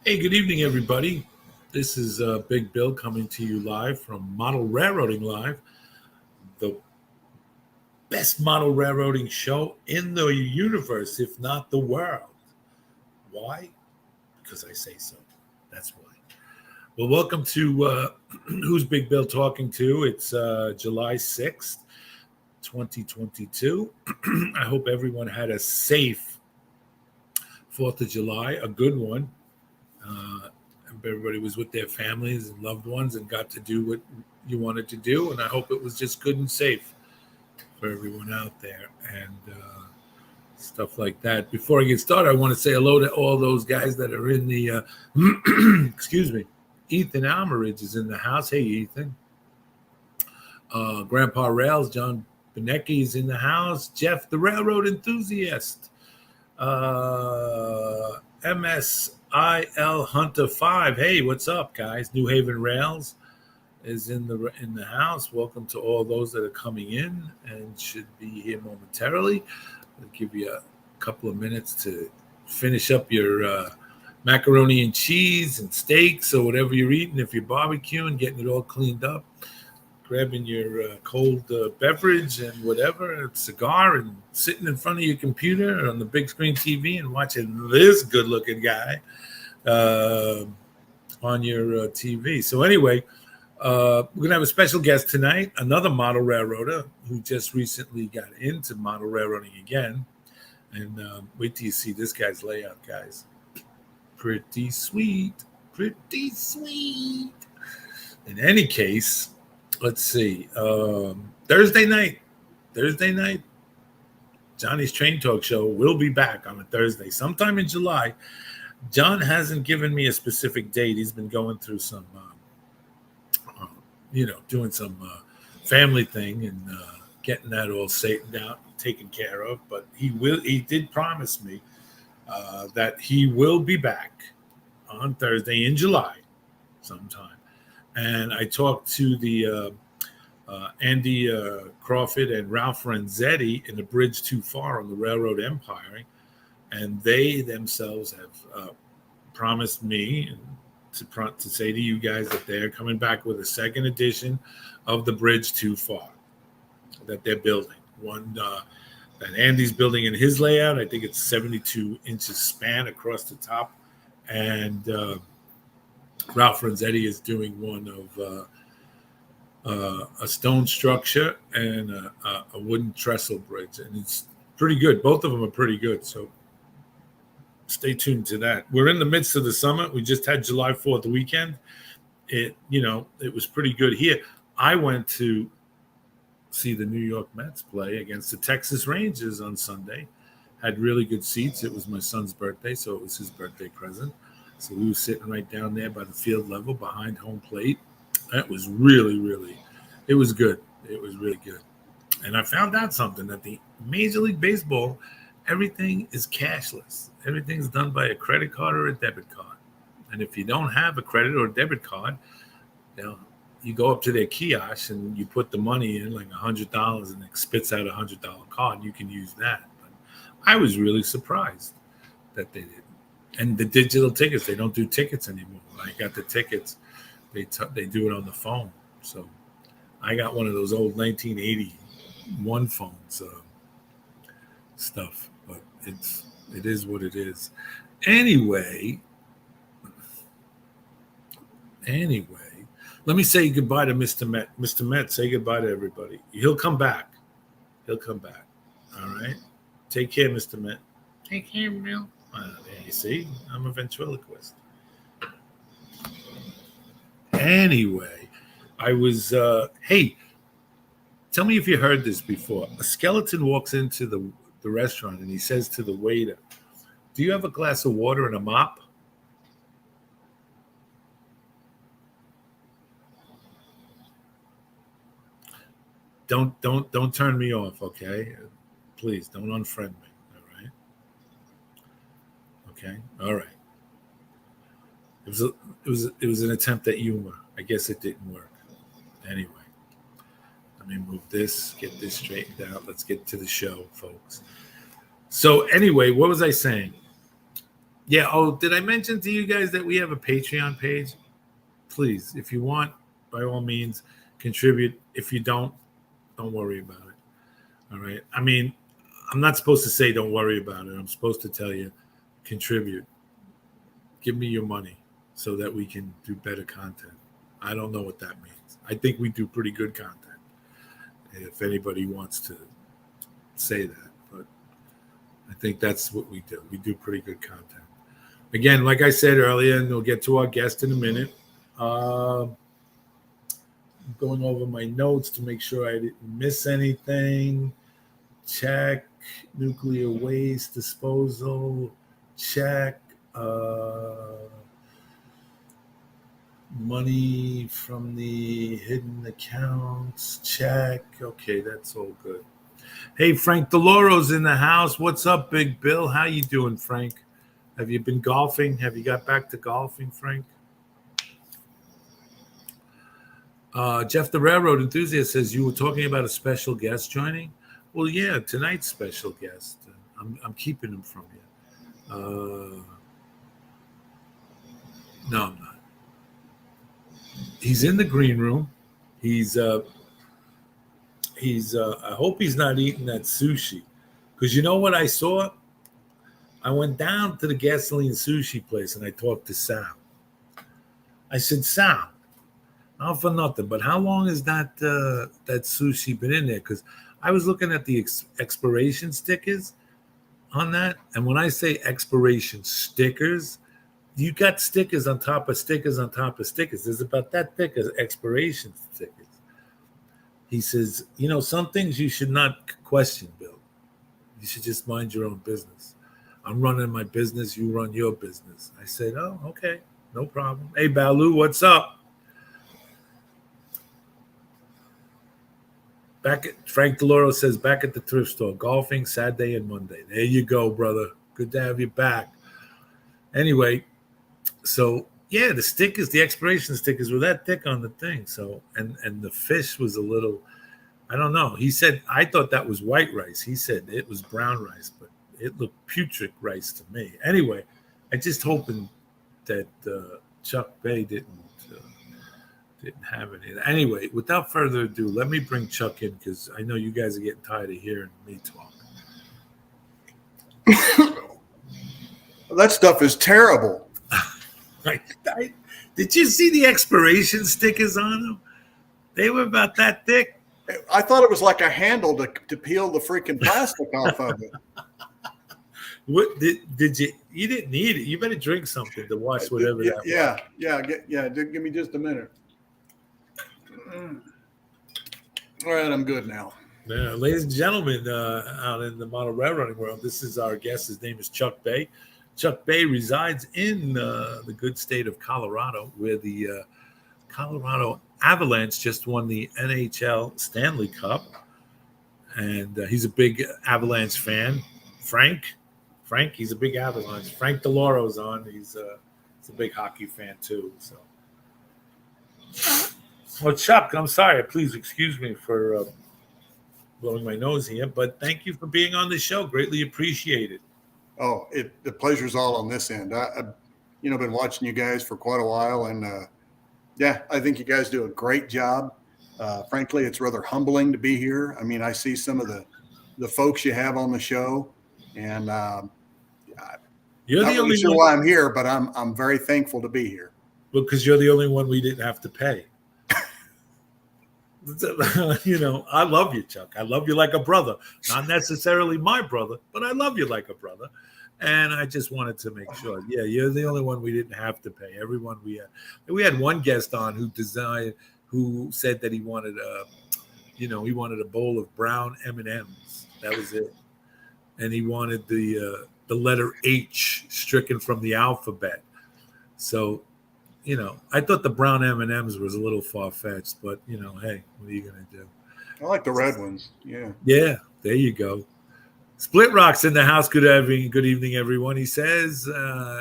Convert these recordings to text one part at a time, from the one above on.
Hey, good evening, everybody. This is Big Bill coming to you live from Model Railroading Live, the best model railroading show in the universe, if not the world. Why? Because I say so. That's why. Well, welcome to Who's Big Bill Talking To? It's July 6th, 2022. I hope everyone had a safe 4th of July, a good one. Uh, Everybody was with their families and loved ones and got to do what you wanted to do. And I hope it was just good and safe for everyone out there and stuff like that. Before I get started, I want to say hello to all those guys that are in the, excuse me, Ethan Almeridge is in the house. Hey, Ethan. Grandpa Rails, John Benecki is in the house. Jeff, the railroad enthusiast. MSIL Hunter 5. Hey, what's up, guys? New Haven Rails is in the house. Welcome to all those that are coming in and should be here momentarily. I'll give you a couple of minutes to finish up your macaroni and cheese and steaks or whatever you're eating. If you're barbecuing, getting it all cleaned up, grabbing your cold beverage and whatever, a cigar, and sitting in front of your computer on the big screen TV and watching this good-looking guy on your TV. So anyway, we're going to have a special guest tonight, another model railroader who just recently got into model railroading again. And wait till you see this guy's layout, guys. Pretty sweet. Pretty sweet. In any case, let's see. Thursday night, Johnny's Train Talk Show will be back on a Thursday, sometime in July. John hasn't given me a specific date. He's been going through some, doing some family thing and getting that all taken care of. But he did promise me that he will be back on Thursday in July sometime. And I talked to the Andy Crawford and Ralph Renzetti in the Bridge Too Far on the Railroad Empire, and they themselves have promised me to say to you guys that they're coming back with a second edition of the Bridge Too Far that they're building. One that Andy's building in his layout. I think it's 72 inches span across the top, and Ralph Renzetti is doing one of a stone structure and a wooden trestle bridge, and it's pretty good. Both of them are pretty good, so stay tuned to that. We're in the midst of the summer. We just had July 4th weekend. It was pretty good here. I went to see the New York Mets play against the Texas Rangers on Sunday. Had really good seats. It was my son's birthday, so it was his birthday present. So we were sitting right down there by the field level behind home plate. That was really, it was good. It was really good. And I found out something, that the Major League Baseball, everything is cashless. Everything's done by a credit card or a debit card. And if you don't have a credit or a debit card, you go up to their kiosk and you put the money in, like $100, and it spits out $100 card. You can use that. But I was really surprised that they didn't. And the digital tickets, they don't do tickets anymore. I got the tickets. They do it on the phone. So I got one of those old 1981 phones stuff. But it is what it is. Anyway, let me say goodbye to Mr. Met. Mr. Met, say goodbye to everybody. He'll come back. All right? Take care, Mr. Met. Take care, Bill. There you see, I'm a ventriloquist. Anyway, I was, hey, tell me if you heard this before. A skeleton walks into the restaurant and he says to the waiter, "Do you have a glass of water and a mop?" Don't turn me off, okay? Please don't unfriend me. All right. Okay. All right. It was an attempt at humor. I guess it didn't work. Anyway, let me move this, get this straightened out. Let's get to the show, folks. So anyway, what was I saying? Yeah. Oh, did I mention to you guys that we have a Patreon page? Please, if you want, by all means, contribute. If you don't worry about it. All right. I mean, I'm not supposed to say don't worry about it. I'm supposed to tell you contribute. Give me your money so that we can do better content. I don't know what that means. I think we do pretty good content. If anybody wants to say that, but I think that's what we do. We do pretty good content. Again, like I said earlier, and we'll get to our guest in a minute. Going over my notes to make sure I didn't miss anything. Check. Nuclear waste disposal. Check. Money from the hidden accounts. Check. Okay, that's all good. Hey, Frank DeLauro's in the house. What's up, Big Bill? How you doing, Frank? Have you been golfing? Have you got back to golfing, Frank? Jeff the Railroad Enthusiast says you were talking about a special guest joining. Well, yeah, tonight's special guest. I'm keeping him from you. No, I'm not. He's in the green room. He's I hope he's not eating that sushi, because you know what I saw? I went down to the gasoline sushi place and I talked to Sal. I said, Sal, not for nothing, but how long has that sushi been in there? Because I was looking at the expiration stickers on that, and when I say expiration stickers, you got stickers on top of stickers on top of stickers. There's about that thick as expiration stickers. He says, you know, some things you should not question, Bill. You should just mind your own business. I'm running my business. You run your business. I said, oh, okay. No problem. Hey, Balu, what's up? Frank DeLauro says, back at the thrift store, golfing Saturday and Monday. There you go, brother. Good to have you back. Anyway, so yeah, the stickers, the expiration stickers were that thick on the thing. So, and the fish was a little, I don't know. He said, I thought that was white rice. He said it was brown rice, but it looked putrid rice to me. Anyway, I just hoping that Chuck Bay didn't have any. Anyway, without further ado, let me bring Chuck in, because I know you guys are getting tired of hearing me talk. That stuff is terrible. Did you see the expiration stickers on them? They were about that thick. I thought it was like a handle to peel the freaking plastic off of it. What did you? You didn't need it. You better drink something to wash whatever that was. Yeah. Give me just a minute. All right, I'm good now. Yeah, ladies and gentlemen, out in the model railroading world, this is our guest. His name is Chuck Bay. Chuck Bay resides in the good state of Colorado, where the Colorado Avalanche just won the NHL Stanley Cup. And he's a big Avalanche fan. Frank, he's a big Avalanche. Frank DeLauro's on. He's a big hockey fan too. So, well, Chuck, I'm sorry. Please excuse me for blowing my nose here, but thank you for being on the show. Greatly appreciated. Oh, the pleasure's all on this end. I've been watching you guys for quite a while, and I think you guys do a great job. Frankly, it's rather humbling to be here. I mean, I see some of the folks you have on the show, and you're not the only sure one. Why I'm here, but I'm very thankful to be here. Because you're the only one we didn't have to pay. I love you, Chuck. I love you like a brother. Not necessarily my brother, but I love you like a brother. And I just wanted to make sure. Yeah, you're the only one we didn't have to pay. Everyone we had one guest on who said that he wanted a bowl of brown M&Ms. That was it. And he wanted the letter H stricken from the alphabet. So, I thought the brown M&Ms was a little far-fetched, but, hey, what are you going to do? I like the red ones. Yeah. Yeah, there you go. Split Rock's in the house. Good evening, everyone. He says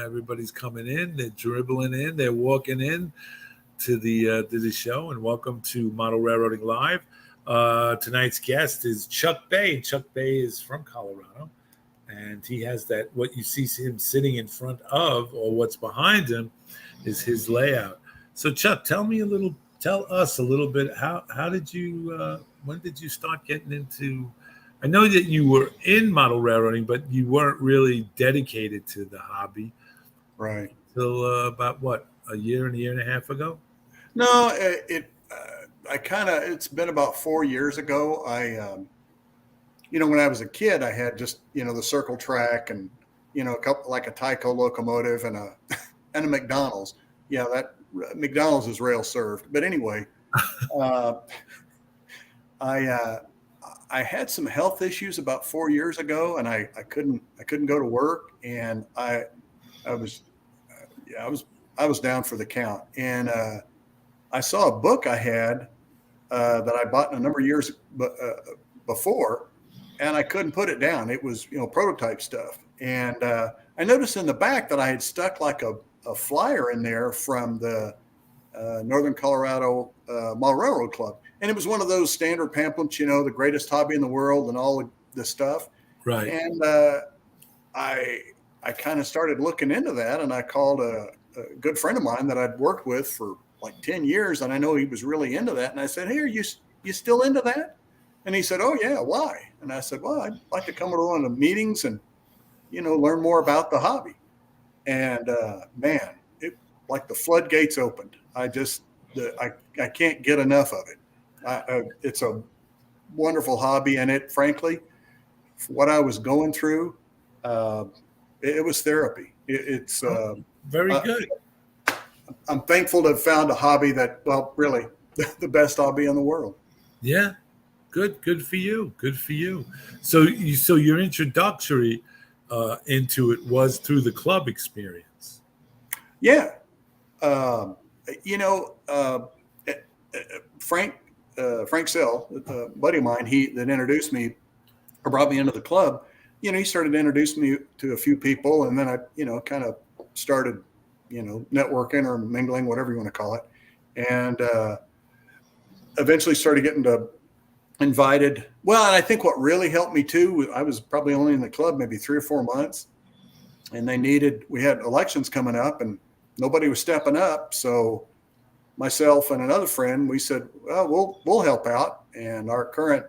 everybody's coming in. They're dribbling in. They're walking in to the show. And welcome to Model Railroading Live. Tonight's guest is Chuck Bay. Chuck Bay is from Colorado. and he has that. What you see him sitting in front of, or what's behind him, is his layout. So, Chuck, tell us a little bit. How did you? When did you start getting into? I know that you were in model railroading, but you weren't really dedicated to the hobby Right. till about what, a year and a half ago. No, it's been about 4 years ago. When I was a kid, I had just, the circle track and, a couple, like a Tyco locomotive and and a McDonald's. Yeah, that McDonald's is rail served. But anyway, uh, I had some health issues about 4 years ago, and I couldn't go to work, and I was I was down for the count, and I saw a book I had that I bought a number of years before, and I couldn't put it down. It was prototype stuff, and I noticed in the back that I had stuck like a flyer in there from the Northern Colorado Model Railroad Club, and it was one of those standard pamphlets, the greatest hobby in the world and all the stuff. Right. And I kind of started looking into that, and I called a good friend of mine that I'd worked with for like 10 years, and I know he was really into that. And I said, "Hey, are you still into that?" And he said, "Oh yeah, why?" And I said, "Well, I'd like to come to one of the meetings and learn more about the hobby." And man, it like the floodgates opened. I can't get enough of it. It's a wonderful hobby, and it, frankly, for what I was going through, it was therapy. It's very good. I'm thankful to have found a hobby that, well, really, the best hobby in the world. Yeah, good for you. Good for you. So your introductory into it was through the club experience. Yeah. Frank Sell, a buddy of mine, that introduced me or brought me into the club, he started to introduce me to a few people, and then I, kind of started, networking or mingling, whatever you want to call it. And eventually started getting invited. Well, and I think what really helped me too, I was probably only in the club maybe 3 or 4 months, and we had elections coming up and nobody was stepping up. So myself and another friend, we said, well, we'll help out. And our current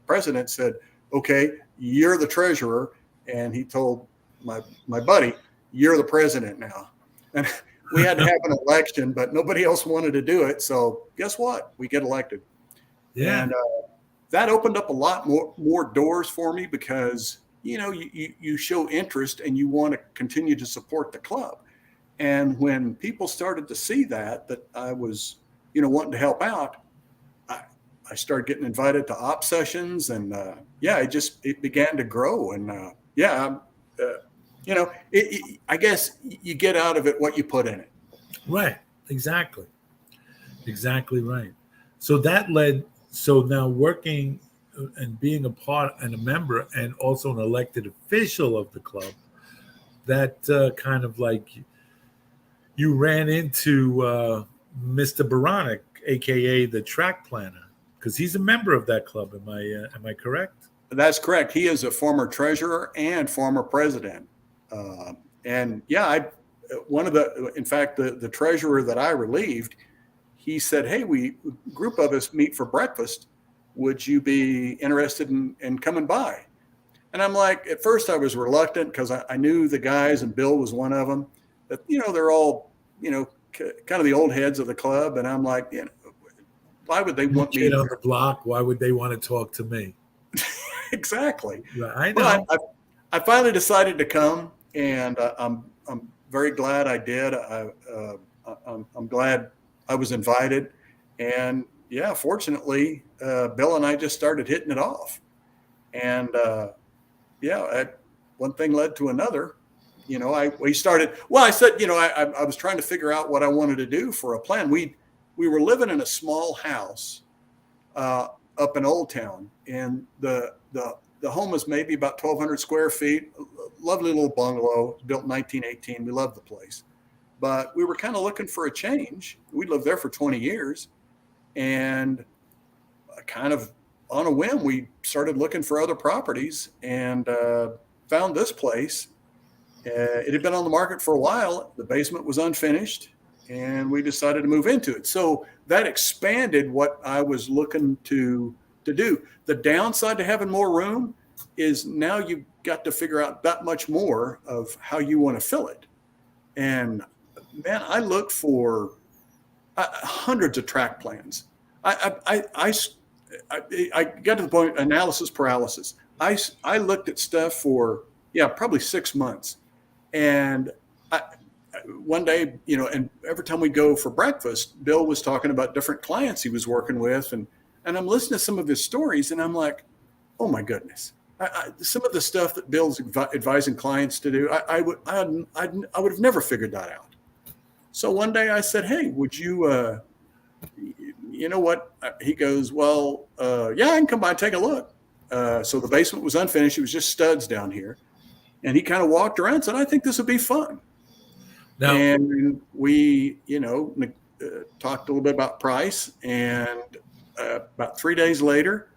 president said, "Okay, you're the treasurer." And he told my buddy, "You're the president now." And we had to have an election, but nobody else wanted to do it. So guess what? We get elected. Yeah. And that opened up a lot more doors for me because, you show interest and you want to continue to support the club. And when people started to see that I was, wanting to help out, I started getting invited to op sessions, and it began to grow. And I guess you get out of it what you put in it. Right. Exactly right. So that led. So now working and being a part and a member and also an elected official of the club, that kind of like you ran into Mr. Baranek, aka the track planner, because he's a member of that club. Am I correct? That's correct. He is a former treasurer and former president. In fact, the treasurer that I relieved, he said, "Hey, a group of us meet for breakfast. Would you be interested in coming by?" And I'm like, at first I was reluctant because I knew the guys, and Bill was one of them. But they're all kind of the old heads of the club, and I'm like, why would they want me on the block? Why would they want to talk to me? Exactly. Yeah, I know. But I finally decided to come, and I'm very glad I did. I'm glad I was invited, and fortunately, Bill and I just started hitting it off, and one thing led to another. We started. Well, I said, I was trying to figure out what I wanted to do for a plan. We were living in a small house up in Old Town, and the home was maybe about 1,200 square feet. Lovely little bungalow, built in 1918. We loved the place, but we were kind of looking for a change. We lived there for 20 years, and kind of on a whim, we started looking for other properties, and found this place. It had been on the market for a while. The basement was unfinished, and we decided to move into it. So that expanded what I was looking to do. The downside to having more room is now you've got to figure out that much more of how you want to fill it. And man, I looked for hundreds of track plans. I got to the point, analysis paralysis. I looked at stuff for, probably 6 months. And one day, and every time we go for breakfast, Bill was talking about different clients he was working with. And I'm listening to some of his stories, and I'm like, oh my goodness. Some of the stuff that Bill's advising clients to do, I would have never figured that out. So one day I said, hey, would you, you know what? He goes, well, yeah, I can come by and take a look. So the basement was unfinished. It was just studs down here. And he kind of walked around and said, I think this would be fun. Now, and we, talked a little bit about price. And about 3 days later,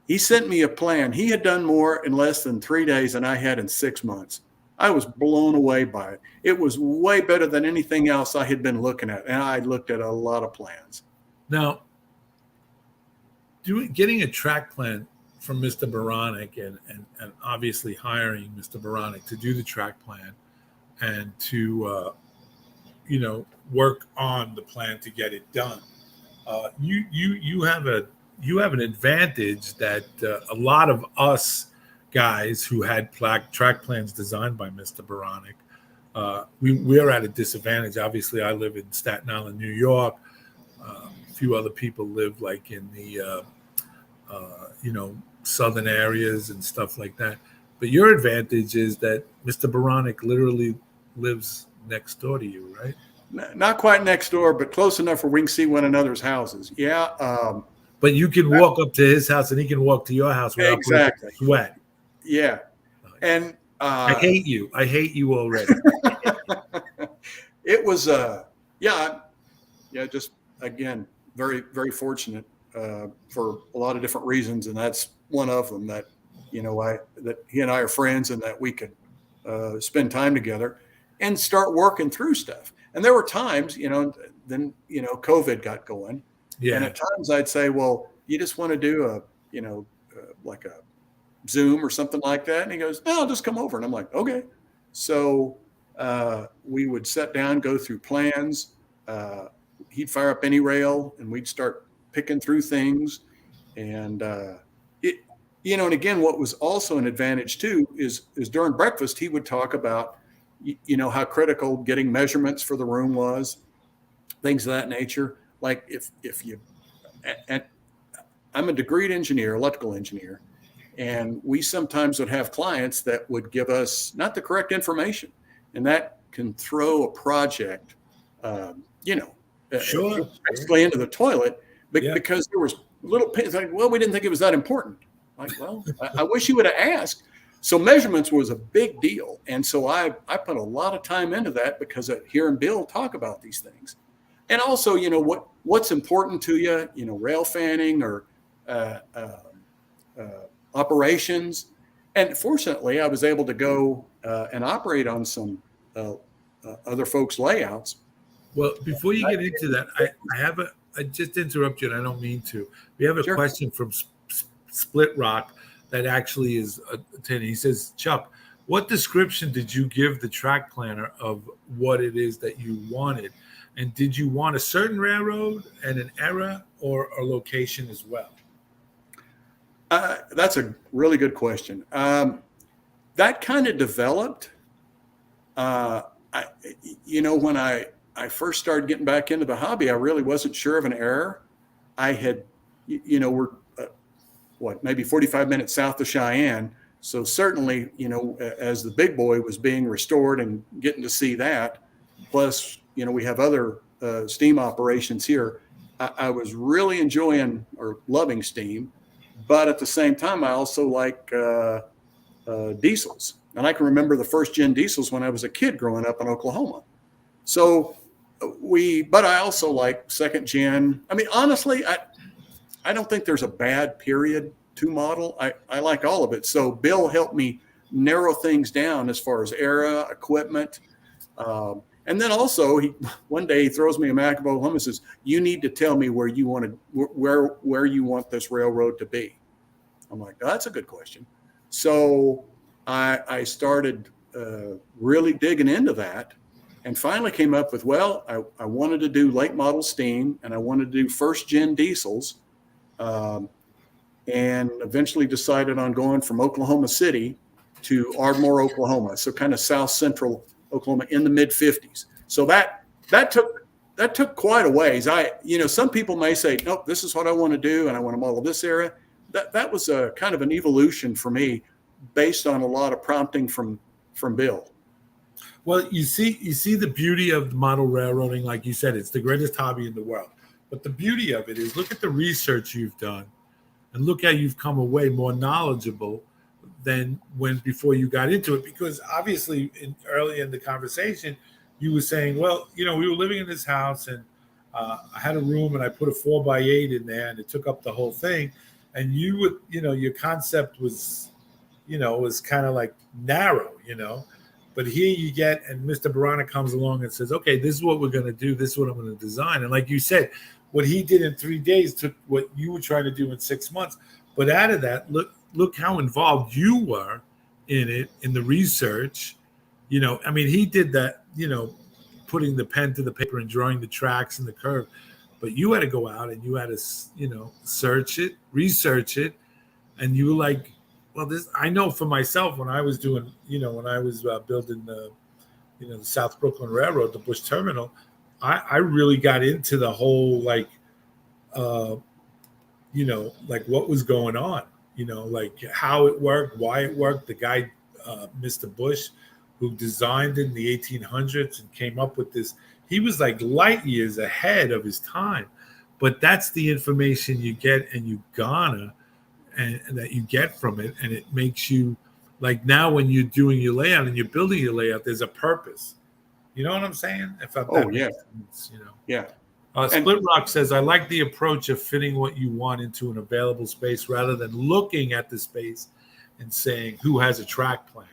he sent me a plan. He had done more in less than 3 days than I had in 6 months. I was blown away by it. It was way better than anything else I had been looking at. And I looked at a lot of plans. Now, getting a track plan from Mr. Baranek and obviously hiring Mr. Baranek to do the track plan and to, work on the plan to get it done. You have an advantage that a lot of us guys who had track plans designed by Mr. Baranek, we're at a disadvantage. Obviously, I live in Staten Island, New York. A few other people live like in the, southern areas and stuff like that. But your advantage is that Mr. Baranek literally lives next door to you, right? Not quite next door, but close enough where we can see one another's houses. Yeah. But you can walk up to his house and he can walk to your house without exactly sweat. Yeah. And I hate you. I hate you already. It was, just again, very, very fortunate for a lot of different reasons. And that's one of them that, that he and I are friends and that we could spend time together and start working through stuff. And there were times, then, COVID got going. Yeah. And at times I'd say, well, you just want to do like a Zoom or something like that. And he goes, no, I'll just come over. And I'm like, okay. So we would sit down, go through plans. He'd fire up AnyRail and we'd start picking through things. And, and again, what was also an advantage too is during breakfast, he would talk about, how critical getting measurements for the room was, things of that nature. Like if you, and I'm a degreed engineer, electrical engineer, and we sometimes would have clients that would give us not the correct information, and that can throw a project, basically into the toilet because there was little pins. Like, well, we didn't think it was that important. Like, well, I wish you would have asked. So measurements was a big deal, and so I put a lot of time into that because of hearing Bill talk about these things. And also, what's important to you, rail fanning or operations. And fortunately, I was able to go and operate on some other folks' layouts. Well, before you get into that, I just interrupt you, and I don't mean to. We have a question from Split Rock that actually is attending. He says, Chuck, what description did you give the track planner of what it is that you wanted? And did you want a certain railroad and an era or a location as well? That's a really good question. That kind of developed, when I first started getting back into the hobby, I really wasn't sure of an error. I had, we're maybe 45 minutes south of Cheyenne. So certainly, as the big boy was being restored and getting to see that, plus, we have other steam operations here. I was really enjoying or loving steam, but at the same time, I also like diesels. And I can remember the first gen diesels when I was a kid growing up in Oklahoma. So but I also like second gen. I mean, honestly, I don't think there's a bad period to model. I like all of it. So Bill helped me narrow things down as far as era, equipment. And then also, one day he throws me a map of Oklahoma and says, "You need to tell me where you want this railroad to be." I'm like, "That's a good question." So I started really digging into that, and finally came up with, well, I wanted to do late model steam, and I wanted to do first gen diesels, and eventually decided on going from Oklahoma City to Ardmore, Oklahoma, so kind of south central Oklahoma in the mid 50s. So that took quite a ways. Some people may say, nope, this is what I want to do, and I want to model this area. That was a kind of an evolution for me, based on a lot of prompting from Bill. Well, you see the beauty of model railroading. Like you said, it's the greatest hobby in the world. But the beauty of it is, look at the research you've done, and look how you've come away more knowledgeable than before you got into it. Because obviously, early in the conversation, you were saying, well, we were living in this house, and I had a room, and I put a 4x8 in there, and it took up the whole thing. And you would, your concept was, was kind of like narrow, But here you get, and Mr. Barana comes along and says, okay, this is what we're going to do. This is what I'm going to design. And like you said, what he did in 3 days took what you were trying to do in 6 months. But out of that, look how involved you were in it, in the research. He did that, putting the pen to the paper and drawing the tracks and the curve. But you had to go out and you had to, search it, research it. And you were like, well, this, I know for myself, when I was doing, when I was building the South Brooklyn Railroad, the Bush Terminal, I really got into the whole, like what was going on, like how it worked, why it worked. The guy, Mr. Bush, who designed it in the 1800s and came up with this, he was like light years ahead of his time. But that's the information you get and you garner, and that you get from it, and it makes you, like, now when you're doing your layout and you're building your layout, there's a purpose. You know what I'm saying? Yeah. Yeah. Split Rock says, I like the approach of fitting what you want into an available space rather than looking at the space and saying who has a track plan.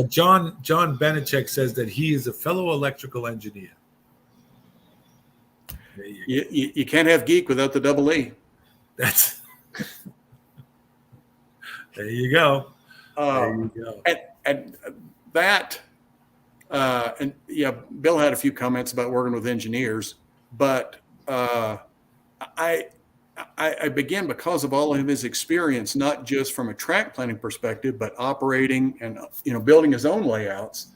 John Benechek says that he is a fellow electrical engineer. You can't have geek without the double E. That's there you go. And that, and yeah, Bill had a few comments about working with engineers, but I began, because of all of his experience, not just from a track planning perspective, but operating and building his own layouts.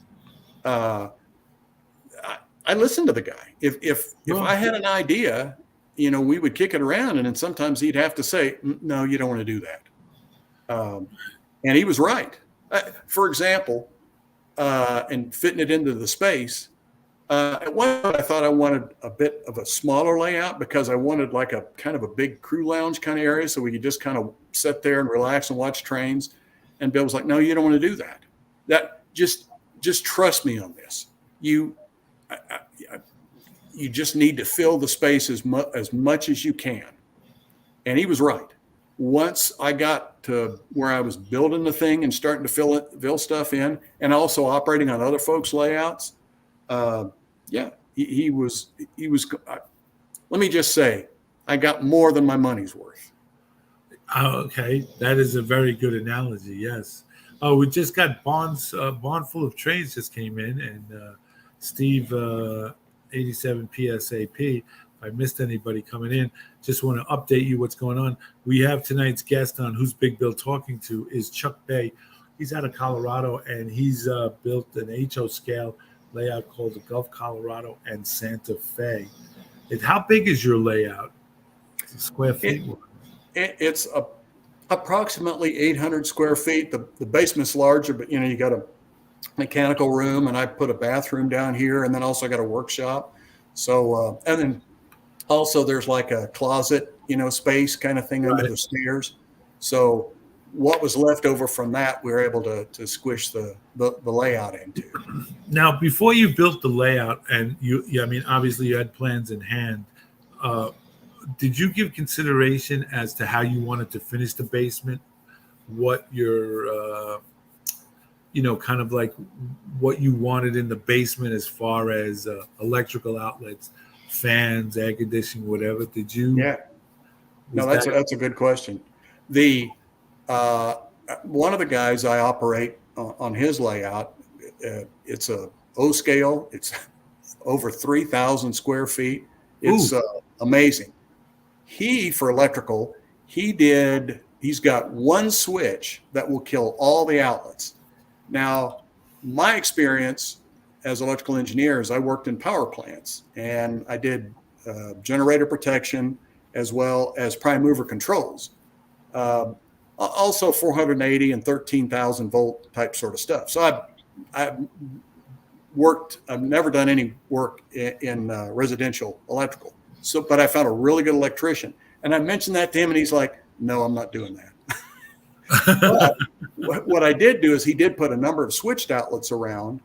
I listened to the guy. If I had an idea, we would kick it around, and then sometimes he'd have to say, "No, you don't want to do that." And he was right. For example, and fitting it into the space, at one point I thought I wanted a bit of a smaller layout, because I wanted like a kind of a big crew lounge kind of area, so we could just kind of sit there and relax and watch trains. And Bill was like, "No, you don't want to do that. That just trust me on this. You just need to fill the space as much as you can." And he was right. Once I got to where I was building the thing and starting to fill stuff in, and also operating on other folks' layouts, he was. Let me just say, I got more than my money's worth. Okay, that is a very good analogy. Yes. Oh, we just got Barn Full of Trains just came in, and Steve 87 PSAP. If I missed anybody coming in, just want to update you what's going on. We have tonight's guest on Who's Big Bill Talking To is Chuck Bay. He's out of Colorado, and he's built an HO scale layout called the Gulf Colorado and Santa Fe. How big is your layout? Square feet? It's approximately 800 square feet. The basement's larger, but you got a mechanical room, and I put a bathroom down here, and then also got a workshop. So, and then also there's like a closet, space kind of thing under the stairs. So what was left over from that, we were able to squish the layout into. Now, before you built the layout, and obviously you had plans in hand, did you give consideration as to how you wanted to finish the basement? what your kind of like what you wanted in the basement as far as electrical outlets, fans, air conditioning, whatever. Did you? Yeah. No, that's a good question. The one of the guys I operate on his layout, it's a O scale. It's over 3,000 square feet. It's amazing. For electrical, he's got one switch that will kill all the outlets. Now, my experience as electrical engineers, I worked in power plants and I did generator protection as well as prime mover controls. Also 480 and 13,000 volt type sort of stuff. So I've never done any work in residential electrical. So, but I found a really good electrician. And I mentioned that to him and he's like, no, I'm not doing that. But what I did do is he did put a number of switched outlets around,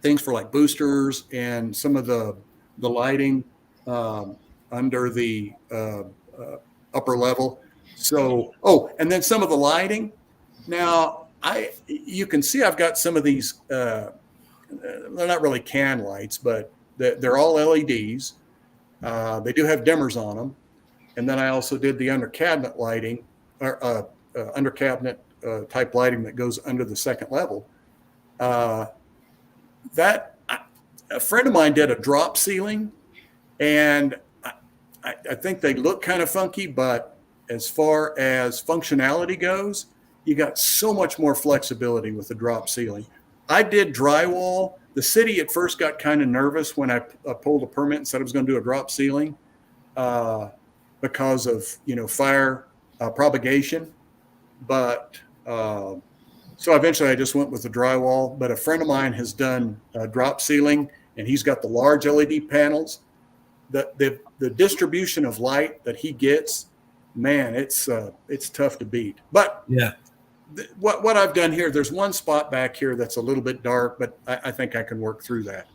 things for like boosters and some of the lighting under the upper level. So, and then some of the lighting. Now, you can see I've got some of these, they're not really can lights, but they're all LEDs. They do have dimmers on them. And then I also did the under cabinet lighting, or under cabinet type lighting that goes under the second level. A friend of mine did a drop ceiling, and I think they look kind of funky, but as far as functionality goes, you got so much more flexibility with the drop ceiling. I did drywall. The city at first got kind of nervous when I pulled a permit and said I was going to do a drop ceiling because of fire propagation. But so eventually I just went with the drywall. But a friend of mine has done drop ceiling, and he's got the large LED panels. The distribution of light that he gets, man, it's tough to beat. But yeah, what I've done here, there's one spot back here that's a little bit dark, but I think I can work through that.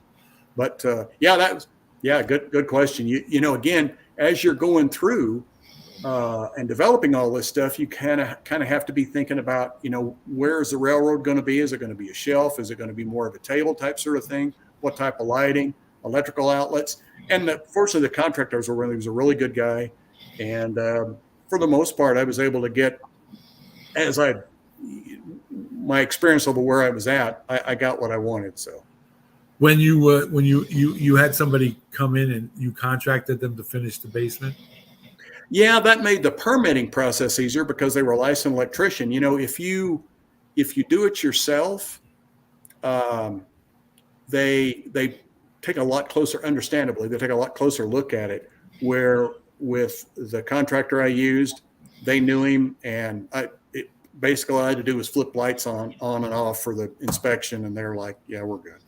But good question. Again, as you're going through and developing all this stuff, you kind of have to be thinking about, where is the railroad going to be? Is it going to be a shelf? Is it going to be more of a table type sort of thing? What type of lighting, electrical outlets? And fortunately, the contractor was a really good guy. And for the most part, I was able to get, my experience over where I was at, I got what I wanted. So when you had somebody come in and you contracted them to finish the basement? Yeah, that made the permitting process easier because they were a licensed electrician. If you do it yourself, they take a lot closer, understandably, they take a lot closer look at it, where with the contractor I used, they knew him, and basically all I had to do was flip lights on and off for the inspection, and they're like, yeah, we're good.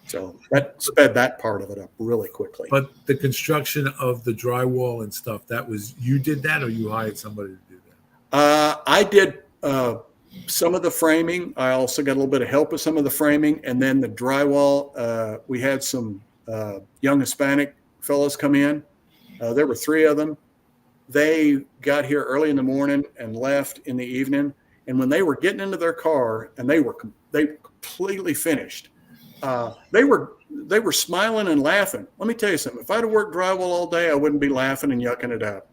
So that sped that part of it up really quickly. But the construction of the drywall and stuff, you did that, or you hired somebody to do that? I did some of the framing. I also got a little bit of help with some of the framing, and then the drywall. We had some young Hispanic fellows come in. There were 3 of them. They got here early in the morning and left in the evening. And when they were getting into their car and they completely finished, they were smiling and laughing. Let me tell you something. If I'd have worked drywall all day, I wouldn't be laughing and yucking it up.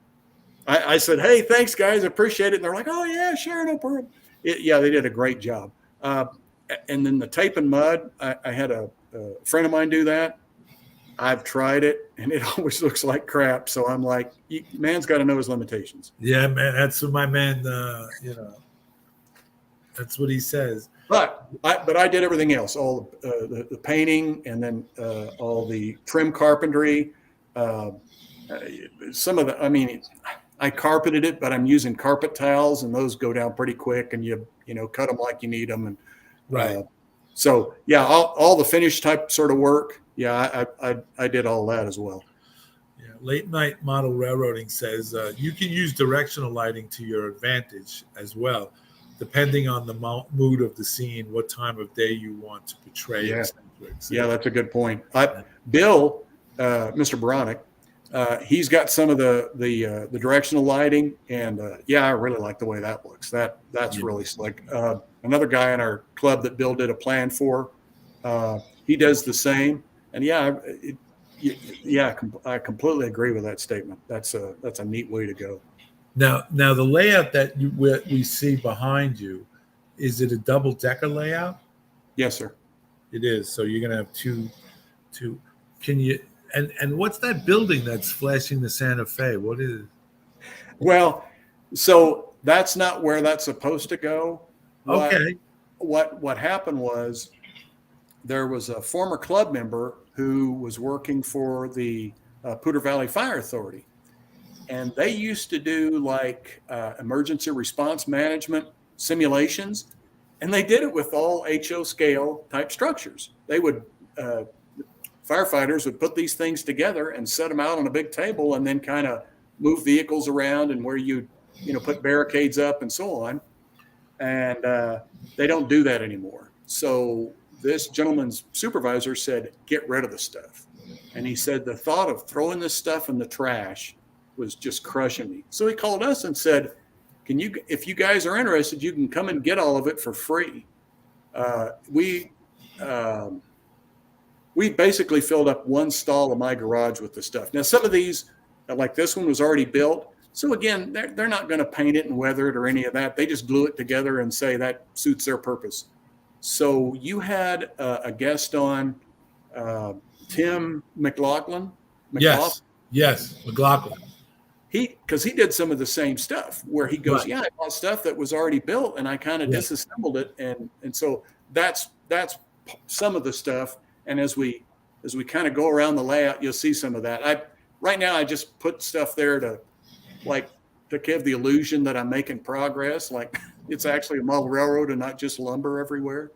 I said, hey, thanks, guys. I appreciate it. And they're like, oh, yeah, sure, no problem. Yeah, they did a great job. And then the tape and mud, I had a friend of mine do that. I've tried it, and it always looks like crap. So I'm like, man's got to know his limitations. Yeah, man, that's what my man, that's what he says. But I did everything else, all the painting, and then all the trim carpentry. Some of I carpeted it, but I'm using carpet tiles, and those go down pretty quick, and you cut them like you need them, and right. So yeah, all the finish type sort of work. Yeah, I did all that as well. Yeah, Late Night Model Railroading says you can use directional lighting to your advantage as well, depending on the mood of the scene, what time of day you want to portray. Yeah, that's a good point. Bill, Mr. Baranek, He's got some of the directional lighting, and yeah, I really like the way that looks. That's really slick. Another guy in our club that Bill did a plan for, he does the same, and I completely agree with that statement. That's a neat way to go. Now the layout that we see behind you, is it a double decker layout? Yes, sir. It is. So you're gonna have two. Can you? And what's that building that's flashing the Santa Fe? What is it? Well, so that's not where that's supposed to go. Okay. What happened was there was a former club member who was working for the Poudre Valley Fire Authority, and they used to do like emergency response management simulations, and they did it with all HO scale type structures. They would firefighters would put these things together and set them out on a big table, and then kind of move vehicles around and where you put barricades up and so on. And they don't do that anymore. So this gentleman's supervisor said, get rid of the stuff. And he said, the thought of throwing this stuff in the trash was just crushing me. So he called us and said, if you guys are interested, you can come and get all of it for free. We basically filled up one stall of my garage with the stuff. Now, some of these, like this one, was already built. So again, they're not going to paint it and weather it or any of that. They just glue it together and say that suits their purpose. So you had a guest on, Tim McLaughlin. Yes, McLaughlin. Because he did some of the same stuff where he goes, Right. yeah, I bought stuff that was already built and I kind of disassembled it. And so that's some of the stuff. And as we kind of go around the layout, you'll see some of that. Right now I just put stuff there to give the illusion that I'm making progress. Like it's actually a model railroad and not just lumber everywhere.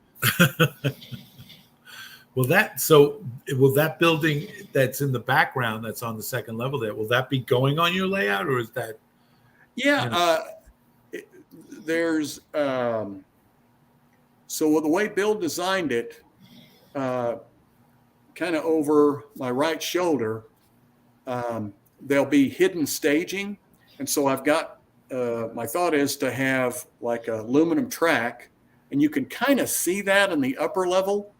Will that building that's in the background that's on the second level there, will that be going on your layout, or is that? Yeah. There's so the way Bill designed it, kind of over my right shoulder, there'll be hidden staging. And so I've got, my thought is to have like a aluminum track, and you can kind of see that in the upper level.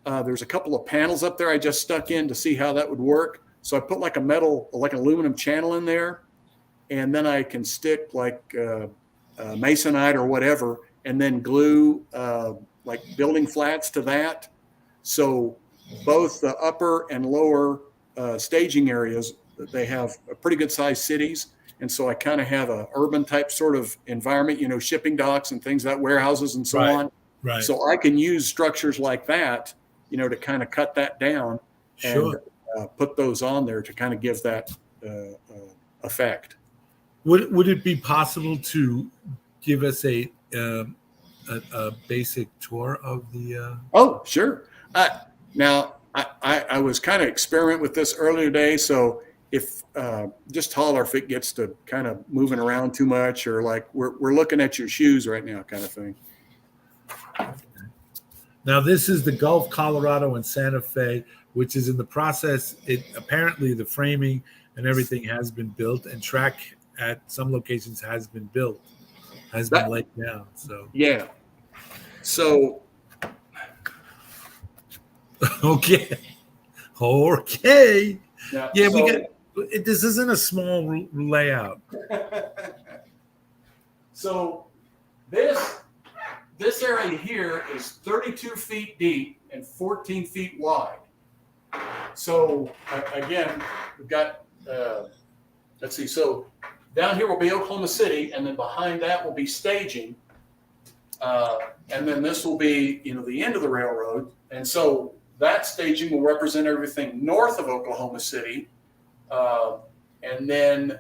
There's a couple of panels up there I just stuck in to see how that would work. So I put like an aluminum channel in there, and then I can stick like masonite or whatever, and then glue like building flats to that. So both the upper and lower staging areas, they have pretty good sized cities. And so I kind of have a urban type sort of environment, shipping docks and things like warehouses and so on. Right. So I can use structures like that, to kind of cut that down and put those on there to kind of give that effect. Would it be possible to give us a basic tour of the? Oh, sure. Now I was kind of experimenting with this earlier today, so if just holler if it gets to kind of moving around too much, or like we're looking at your shoes right now, kind of thing. Now this is the Gulf, Colorado, and Santa Fe, which is in the process. Apparently the framing and everything has been built, and track at some locations has been built, has been laid down. So yeah. So okay. Yeah, we get. This isn't a small layout. So this area here is 32 feet deep and 14 feet wide. So again, we've got, let's see. So down here will be Oklahoma City, and then behind that will be staging. And then this will be, the end of the railroad. And so that staging will represent everything north of Oklahoma City. And then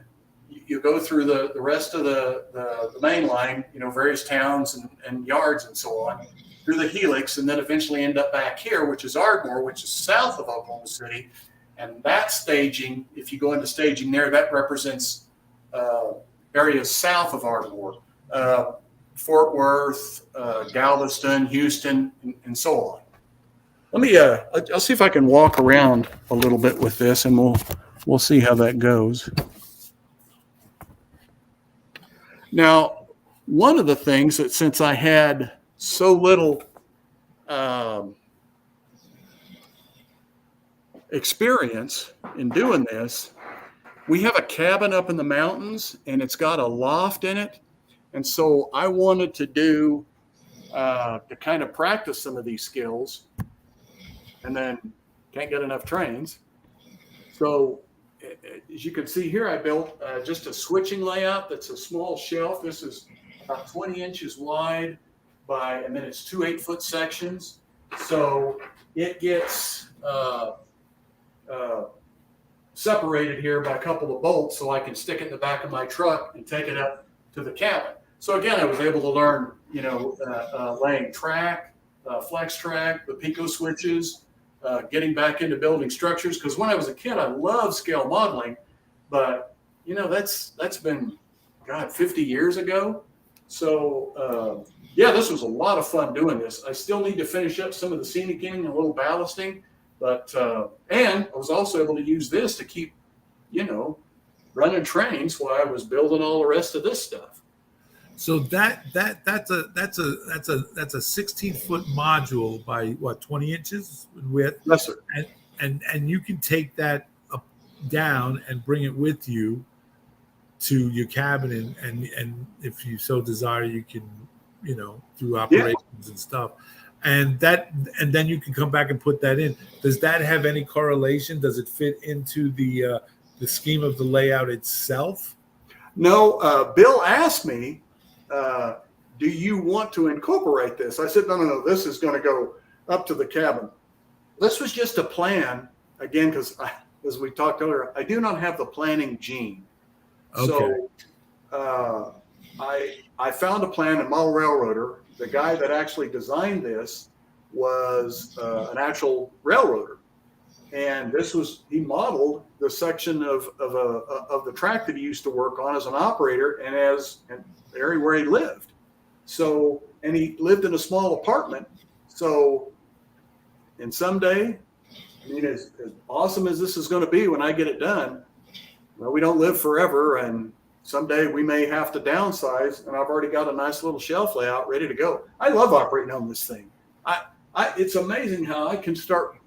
you go through the rest of the main line, various towns and yards and so on, through the helix, and then eventually end up back here, which is Ardmore, which is south of Oklahoma City. And that staging, if you go into staging there, that represents areas south of Ardmore, Fort Worth, Galveston, Houston, and so on. Let me, I'll see if I can walk around a little bit with this, and we'll we'll see how that goes. Now, one of the things that since I had so little experience in doing this, we have a cabin up in the mountains and it's got a loft in it. And so I wanted to do to kind of practice some of these skills, and then can't get enough trains. So as you can see here, I built just a switching layout that's a small shelf. This is about 20 inches wide and then it's two 8-foot sections. So it gets separated here by a couple of bolts so I can stick it in the back of my truck and take it up to the cabin. So again, I was able to learn, laying track, flex track, the Pico switches, getting back into building structures. Because when I was a kid, I loved scale modeling, but that's been 50 years ago. So this was a lot of fun doing this. I still need to finish up some of the scenicking and a little ballasting, but and I was also able to use this to keep, running trains while I was building all the rest of this stuff. So that's a 16-foot module by what, 20 inches in width? Yes, sir. And you can take that up, down and bring it with you to your cabin, and if you so desire, you can, do operations and stuff. And then you can come back and put that in. Does that have any correlation? Does it fit into the scheme of the layout itself? No. Bill asked me, do you want to incorporate this? I said, no. This is going to go up to the cabin. This was just a plan, again, because as we talked earlier, I do not have the planning gene. Okay. So I found a plan in Model Railroader. The guy that actually designed this was an actual railroader. And he modeled the section of the track that he used to work on as an operator and the area where he lived. So, and he lived in a small apartment. So, and someday, as awesome as this is going to be when I get it done, well, we don't live forever, and someday we may have to downsize, and I've already got a nice little shelf layout ready to go. I love operating on this thing. It's amazing how I can start.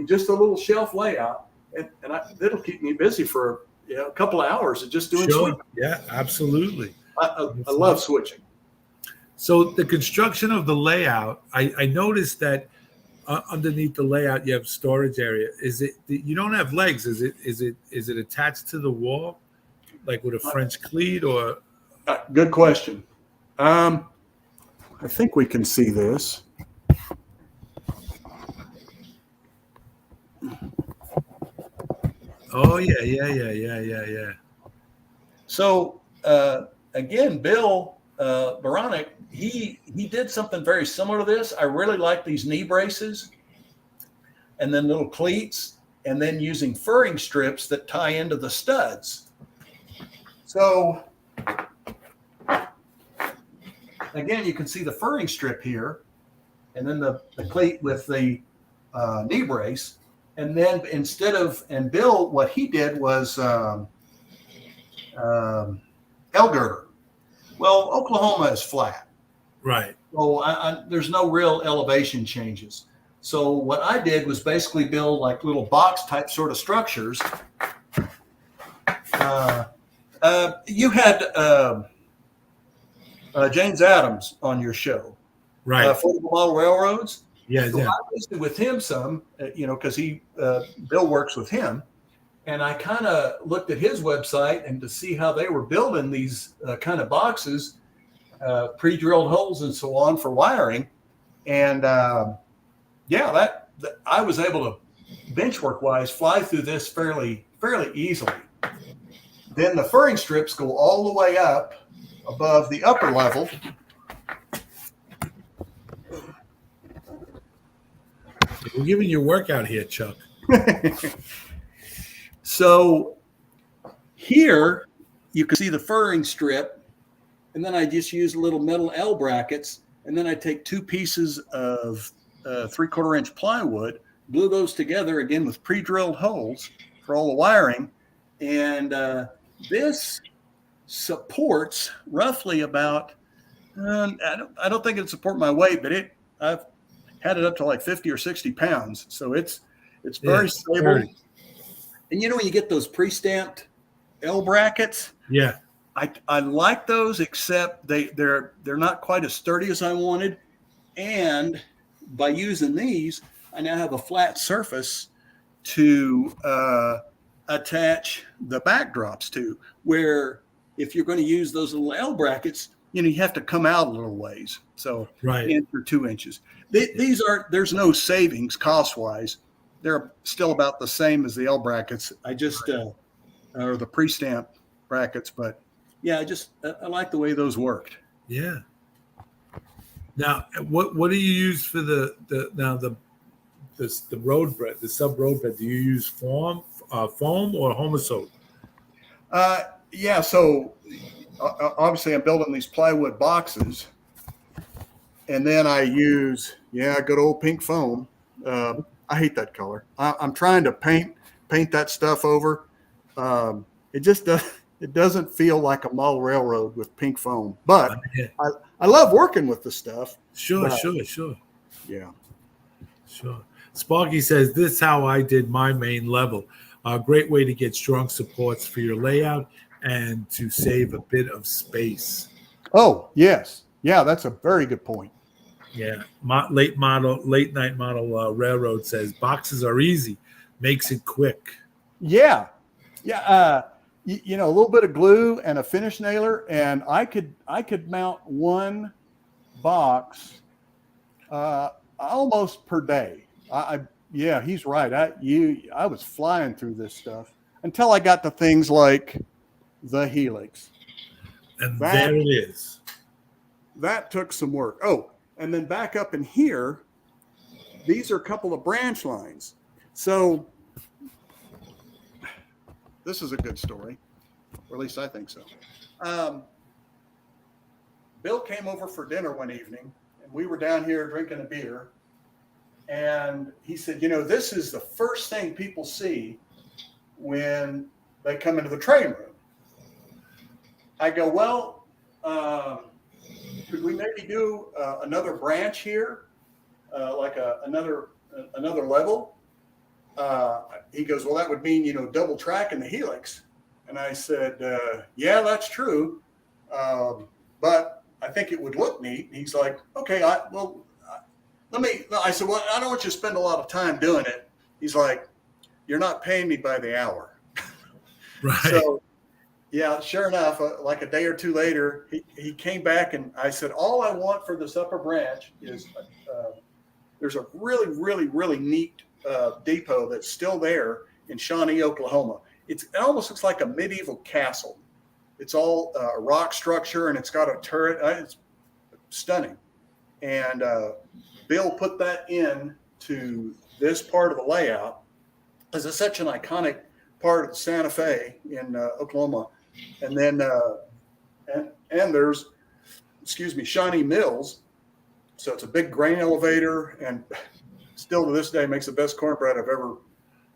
Just a little shelf layout, and it'll keep me busy for a couple of hours of just doing switching. Yeah, absolutely. I love switching. So the construction of the layout, I noticed that underneath the layout you have storage area. Is it, you don't have legs? Is it attached to the wall, like with a French cleat, or? Good question. I think we can see this. Oh yeah. So again, Bill Baronic, he did something very similar to this. I really like these knee braces, and then little cleats, and then using furring strips that tie into the studs. So again, you can see the furring strip here, and then the cleat with the knee brace. And then and Bill, what he did was L girder. Well, Oklahoma is flat. Right. So there's no real elevation changes. So what I did was basically build like little box type sort of structures. You had James Adams on your show. Right. Affordable Model Railroads. Yeah, so I visited with him some, because Bill works with him, and I kind of looked at his website and to see how they were building these kind of boxes, pre-drilled holes and so on for wiring, and that I was able to benchwork wise fly through this fairly easily. Then the furring strips go all the way up above the upper level. We're giving you a workout here, Chuck. So here you can see the furring strip, and then I just use little metal L brackets, and then I take 2 pieces of 3/4 inch plywood, glue those together again with pre-drilled holes, for all the wiring. And this supports roughly about, I don't think it supports my weight, but I've had it up to like 50 or 60 pounds. So it's very stable. Very. And you know, when you get those pre-stamped L brackets, Yeah. I like those, except they're not quite as sturdy as I wanted. And by using these, I now have a flat surface to attach the backdrops to, where if you're going to use those little L brackets, you have to come out a little ways. So Right. 1 or 2 inches. There's no savings cost wise. They're still about the same as the L brackets. I just, or the pre-stamp brackets, but yeah, I like the way those worked. Yeah. Now, what do you use for the road bed, the sub road bed? Do you use foam or Homosote? Yeah. So obviously, I'm building these plywood boxes, and then I use good old pink foam. I hate that color. I'm trying to paint that stuff over. It just it doesn't feel like a model railroad with pink foam, but I love working with the stuff. Sure. Yeah. Sure. Sparky says, this is how I did my main level. A great way to get strong supports for your layout and to save a bit of space. Oh, yes. Yeah, that's a very good point. Yeah. Late night model railroad says, boxes are easy. Makes it quick. Yeah. Yeah. A little bit of glue and a finish nailer, and I could mount one box almost per day. Yeah, he's right. I was flying through this stuff until I got to things like the Helix. And there it is. That took some work. Oh, and then back up in here, these are a couple of branch lines. So this is a good story, or at least I think so. Bill came over for dinner one evening, and we were down here drinking a beer. And he said, this is the first thing people see when they come into the train room. I go, well, could we maybe do another branch here, like another level? He goes, well, that would mean, double track in the Helix. And I said, yeah, that's true. But I think it would look neat. And he's like, okay, I said, well, I don't want you to spend a lot of time doing it. He's like, you're not paying me by the hour. Right. So, yeah, sure enough, like a day or two later, he came back, and I said, all I want for this upper branch is there's a really, really, really neat depot that's still there in Shawnee, Oklahoma. It almost looks like a medieval castle. It's all a rock structure, and it's got a turret. It's stunning. And Bill put that in to this part of the layout because it's such an iconic part of the Santa Fe in Oklahoma. And then and there's, Shawnee Mills. So it's a big grain elevator, and still to this day makes the best cornbread I've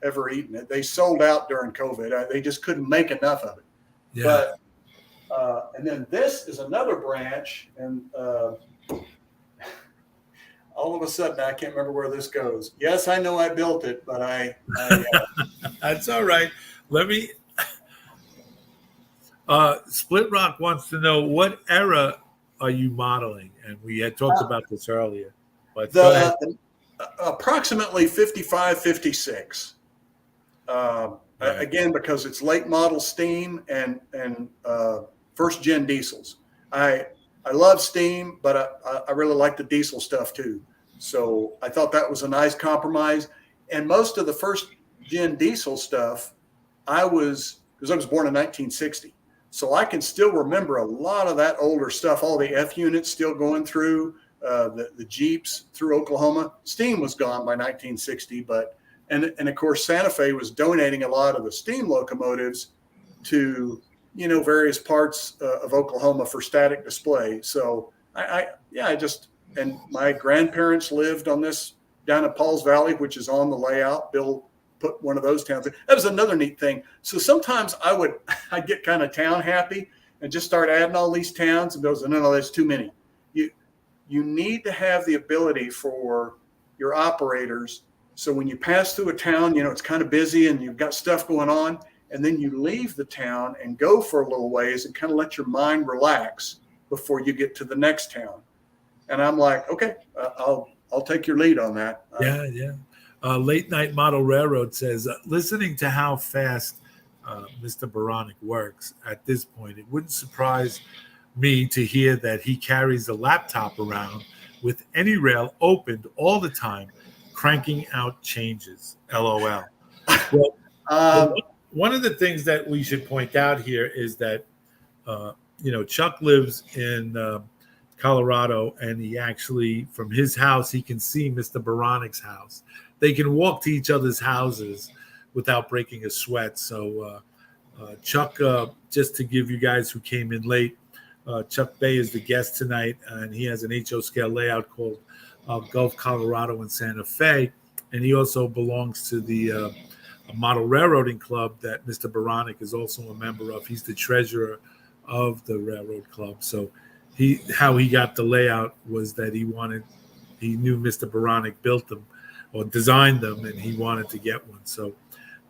ever eaten. They sold out during COVID. They just couldn't make enough of it. Yeah. But and then this is another branch, and all of a sudden I can't remember where this goes. Yes, I know I built it, but I That's all right. Let me. Split Rock wants to know, what era are you modeling? And we had talked about this earlier. But approximately 55, 56. Again, because it's late model steam and first gen diesels. I love steam, but I really like the diesel stuff too. So I thought that was a nice compromise. And most of the first gen diesel stuff, because I was born in 1960. So I can still remember a lot of that older stuff, all the F units still going through, the Jeeps through Oklahoma. Steam was gone by 1960, and of course Santa Fe was donating a lot of the steam locomotives to various parts of Oklahoma for static display. So and my grandparents lived on this down at Pauls Valley, which is on the layout. Bill put one of those towns in. That was another neat thing. So sometimes I'd get kind of town happy and just start adding all these towns and goes, no, that's too many. You need to have the ability for your operators. So when you pass through a town, it's kind of busy and you've got stuff going on, and then you leave the town and go for a little ways and kind of let your mind relax before you get to the next town. And I'm like, okay, I'll take your lead on that. Yeah. Late Night Model Railroad says, listening to how fast Mr. Baranek works at this point, it wouldn't surprise me to hear that he carries a laptop around with any rail opened all the time, cranking out changes. LOL. Well, one of the things that we should point out here is that, Chuck lives in Colorado, and he actually, from his house, he can see Mr. Baranek's house. They can walk to each other's houses without breaking a sweat. So Chuck, just to give you guys who came in late, Chuck Bay is the guest tonight, and he has an HO scale layout called Gulf Colorado in Santa Fe, and he also belongs to the Model Railroading Club that Mr. Baranek is also a member of. He's the treasurer of the Railroad Club. So how he got the layout was that he knew Mr. Baranek built them or designed them, and he wanted to get one. So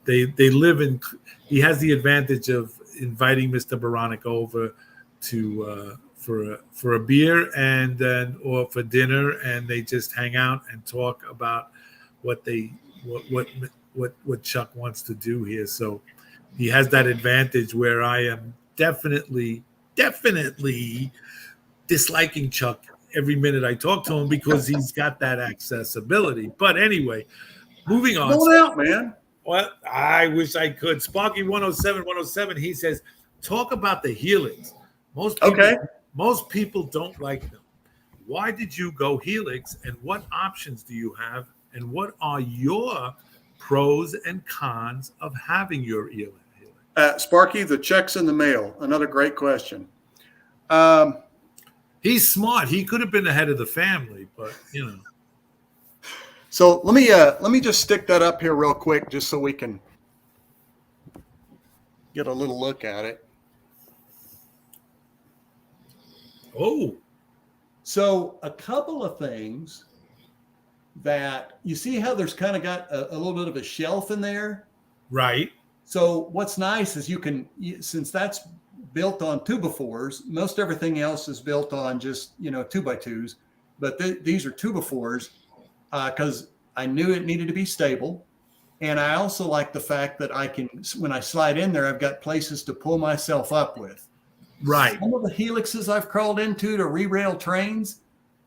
they live in. He has the advantage of inviting Mr. Baranek over to for a beer or for dinner, and they just hang out and talk about what Chuck wants to do here. So he has that advantage where I am definitely disliking Chuck every minute I talk to him because he's got that accessibility. But anyway, moving on. Going out, man. Well, I wish I could. Sparky 107, he says, talk about the Helix. Most people don't like them. Why did you go Helix, and what options do you have, and what are your pros and cons of having your Helix? Sparky, the check's in the mail. Another great question. He's smart. He could have been the head of the family, but So let me just stick that up here real quick, just so we can get a little look at it. Oh, so a couple of things that you see how there's kind of got a little bit of a shelf in there. right. So what's nice is since that's built on 2x4s, most everything else is built on just 2x2s, but these are 2x4s because I knew it needed to be stable. And I also like the fact that when I slide in there, I've got places to pull myself up with. Right. Some of the Helixes I've crawled into to re-rail trains,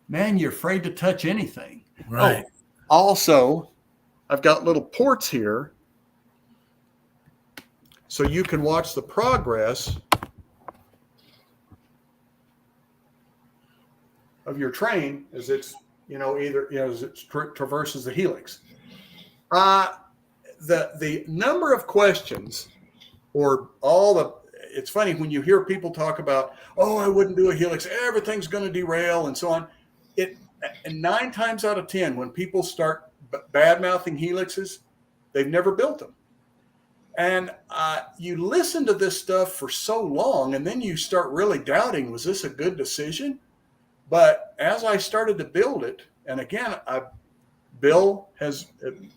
man, you're afraid to touch anything. Right. Also, I've got little ports here so you can watch the progress of your train as it's, as it traverses the Helix. The number of questions it's funny when you hear people talk about, I wouldn't do a Helix, everything's going to derail and so on. And 9 times out of 10, when people start bad-mouthing Helixes, they've never built them. And you listen to this stuff for so long, and then you start really doubting, was this a good decision? But as I started to build it, and again, Bill has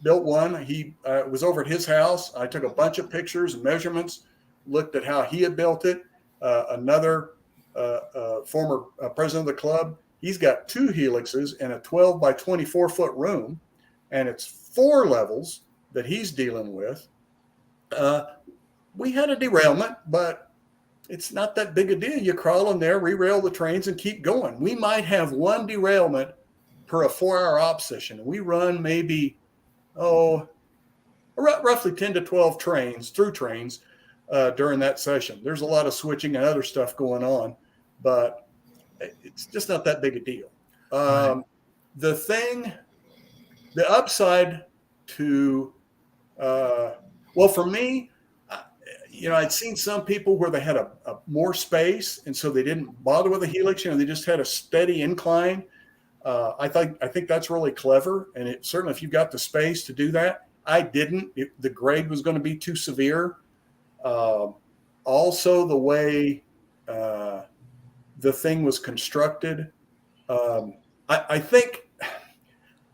built one. He was over at his house. I took a bunch of pictures and measurements, looked at how he had built it. Another former president of the club, he's got 2 Helixes in a 12 by 24 foot room, and it's 4 levels that he's dealing with. We had a derailment, but it's not that big a deal. You crawl in there, re-rail the trains, and keep going. We might have 1 derailment per a 4-hour op session. We run maybe, roughly 10 to 12 trains during that session. There's a lot of switching and other stuff going on, but it's just not that big a deal. Right. The upside to, for me, I'd seen some people where they had a more space, and so they didn't bother with a Helix. They just had a steady incline. I think that's really clever, and certainly if you've got the space to do that, I didn't. The grade was going to be too severe. Also, the way the thing was constructed, I think,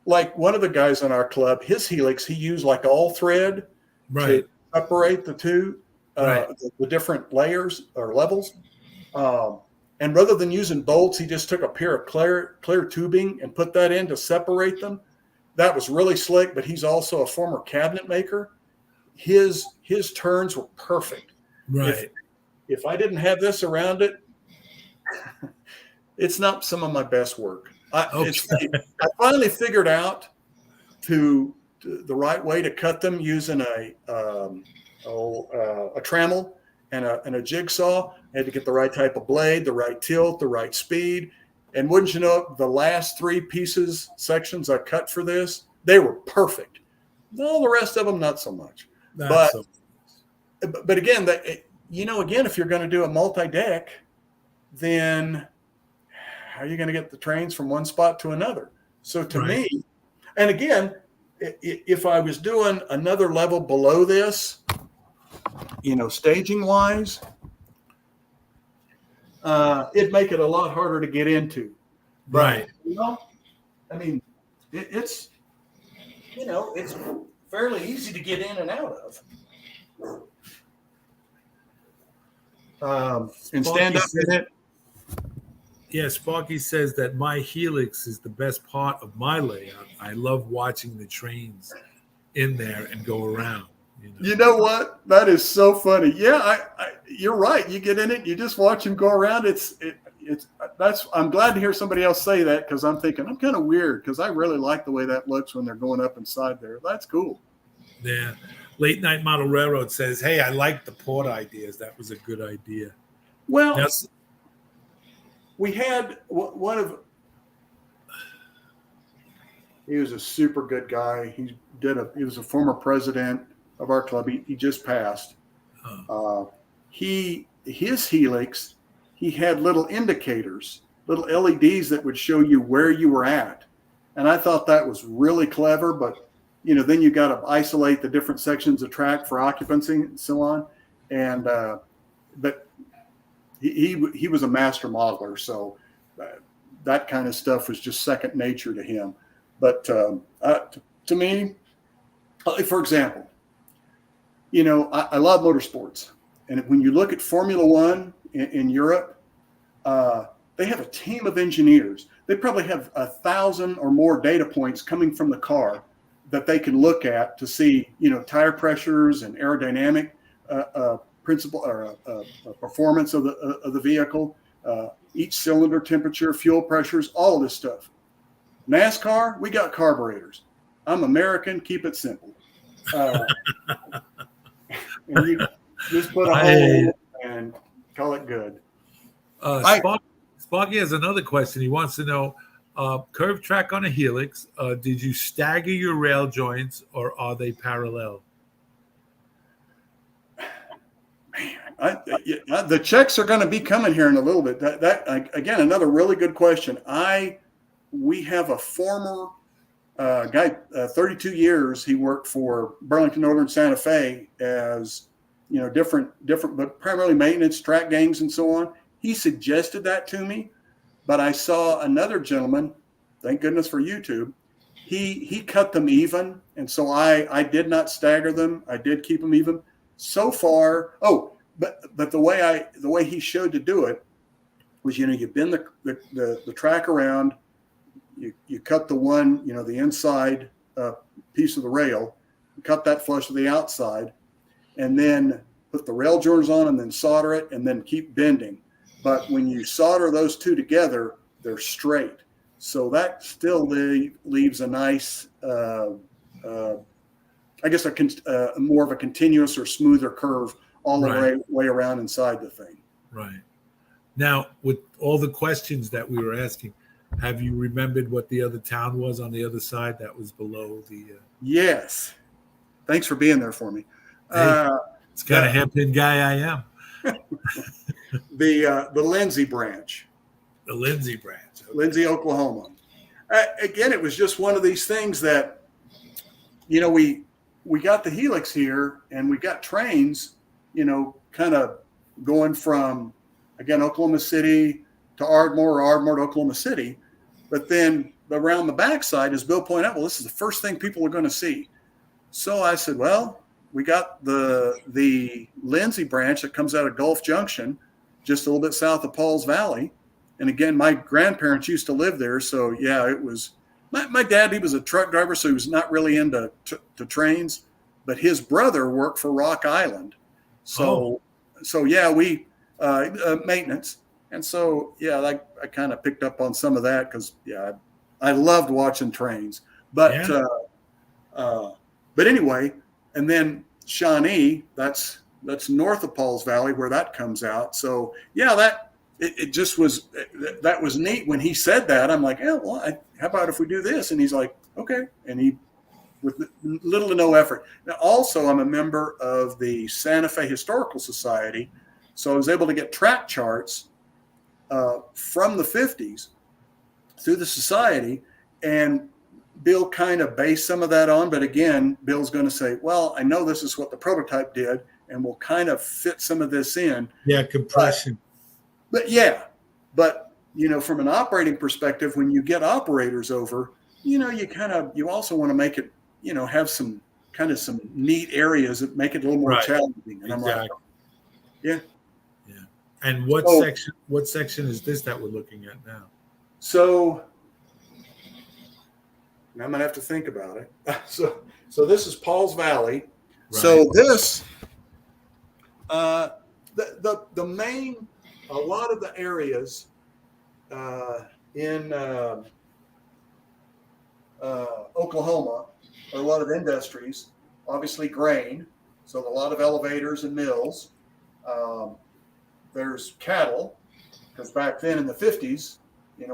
like one of the guys in our club, his Helix, he used like all thread Right. to separate the two, Right. the different layers or levels. And rather than using bolts, he just took a pair of clear tubing and put that in to separate them. That was really slick, but he's also a former cabinet maker. His turns were perfect. Right. If I didn't have this around it, it's not some of my best work. I finally figured out the right way to cut them using a trammel and a jigsaw. I had to get the right type of blade, the right tilt, the right speed. And wouldn't you know, the last 3 sections I cut for this, they were perfect. No, the rest of them, not so much. But again, again, if you're going to do a multi-deck, then how are you going to get the trains from one spot to another? So to me, and again, if I was doing another level below this, staging wise, it'd make it a lot harder to get into. But, I mean, it's fairly easy to get in and out of. And stand up in it. Yeah, Sparky says that my Helix is the best part of my layout. I love watching the trains in there and go around. You know what? That is so funny. Yeah, you're right. You get in it, you just watch them go around. I'm glad to hear somebody else say that, because I'm thinking I'm kind of weird, because I really like the way that looks when they're going up inside there. That's cool. Yeah. Late Night Model Railroad says, hey, I like the port ideas. That was a good idea. Well, now, we had he was a super good guy. He was a former president of our club. He just passed. His Helix, he had little indicators, little LEDs that would show you where you were at. And I thought that was really clever, but then you got to isolate the different sections of track for occupancy and so on. And but he was a master modeler, so that kind of stuff was just second nature to him. But to me, for example, I love motorsports, and when you look at Formula One in Europe, they have a team of engineers. They probably have 1,000 or more data points coming from the car that they can look at to see, tire pressures and aerodynamic principle or performance of the vehicle, each cylinder temperature, fuel pressures, all of this stuff. NASCAR, we got carburetors. I'm American, keep it simple. And you just put a hole and call it good. Sparky has another question. He wants to know, curved track on a Helix, did you stagger your rail joints or are they parallel? The checks are going to be coming here in a little bit. That again, another really good question. We have a former guy, 32 years. He worked for Burlington Northern Santa Fe as different, but primarily maintenance, track gangs, and so on. He suggested that to me, but I saw another gentleman. Thank goodness for YouTube. He cut them even, and so I did not stagger them. I did keep them even. So far, but the way he showed to do it was, you bend the track around, you cut the one, the inside piece of the rail, cut that flush with the outside, and then put the rail joiners on and then solder it and then keep bending. But when you solder those two together, they're straight. So that still leaves a nice, I guess, more of a continuous or smoother curve all the way around inside the thing. Right. Now, with all the questions that we were asking, have you remembered what the other town was on the other side that was below the? Yes. Thanks for being there for me. It's kind of hairpin guy I am. The Lindsay branch. The Lindsay branch. Okay. Lindsay, Oklahoma. Again, it was just one of these things that, we we got the helix here, and we got trains, kind of going from, again, Oklahoma City to Ardmore, or Ardmore to Oklahoma City. But then around the backside, as Bill pointed out, well, this is the first thing people are going to see. So I said, well, we got the Lindsay branch that comes out of Gulf Junction, just a little bit south of Pauls Valley. And again, my grandparents used to live there. So yeah, it was my dad, he was a truck driver, so he was not really into to trains, but his brother worked for Rock Island. So yeah, we maintenance. And so, yeah, I kind of picked up on some of that because, yeah, I loved watching trains. But but anyway, and then Shawnee, that's north of Pauls Valley where that comes out. So, yeah, it just was – that was neat. When he said that, I'm like, yeah, well, how about if we do this? And he's like, okay. And he – with little to no effort. Now, also, I'm a member of the Santa Fe Historical Society, so I was able to get track charts from the 50s through the society, and Bill kind of based some of that on. But again, Bill's going to say, well, I know this is what the prototype did, and we'll kind of fit some of this in. Yeah, compression. But from an operating perspective, when you get operators over, you also want to make it, have some neat areas that make it a little more challenging. And I'm like, yeah. And what section is this that we're looking at now? So now I'm gonna have to think about it. So this is Pauls Valley. Right. So this the main, a lot of the areas in Oklahoma are a lot of industries, obviously grain. So a lot of elevators and mills. There's cattle, because back then in the 50s,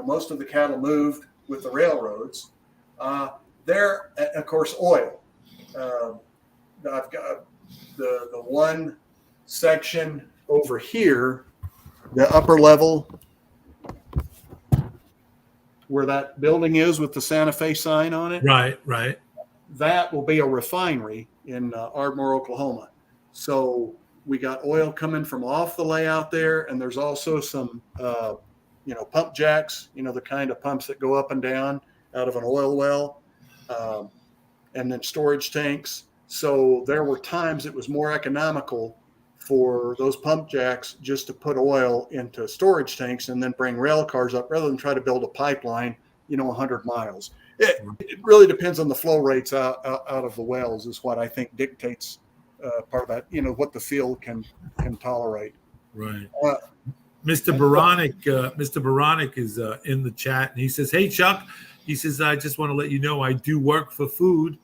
most of the cattle moved with the railroads. There, of course, oil. I've got the one section over here, the upper level, where that building is with the Santa Fe sign on it. Right. That will be a refinery in Ardmore, Oklahoma. So we got oil coming from off the layout there, and there's also some, pump jacks, the kind of pumps that go up and down out of an oil well, and then storage tanks. So there were times it was more economical for those pump jacks just to put oil into storage tanks and then bring rail cars up rather than try to build a pipeline, 100 miles. It really depends on the flow rates out of the wells is what I think dictates part of that, what the field can tolerate. Right. Mr. Baranek is in the chat, and he says, "Hey Chuck," he says, "I just want to let you know I do work for food."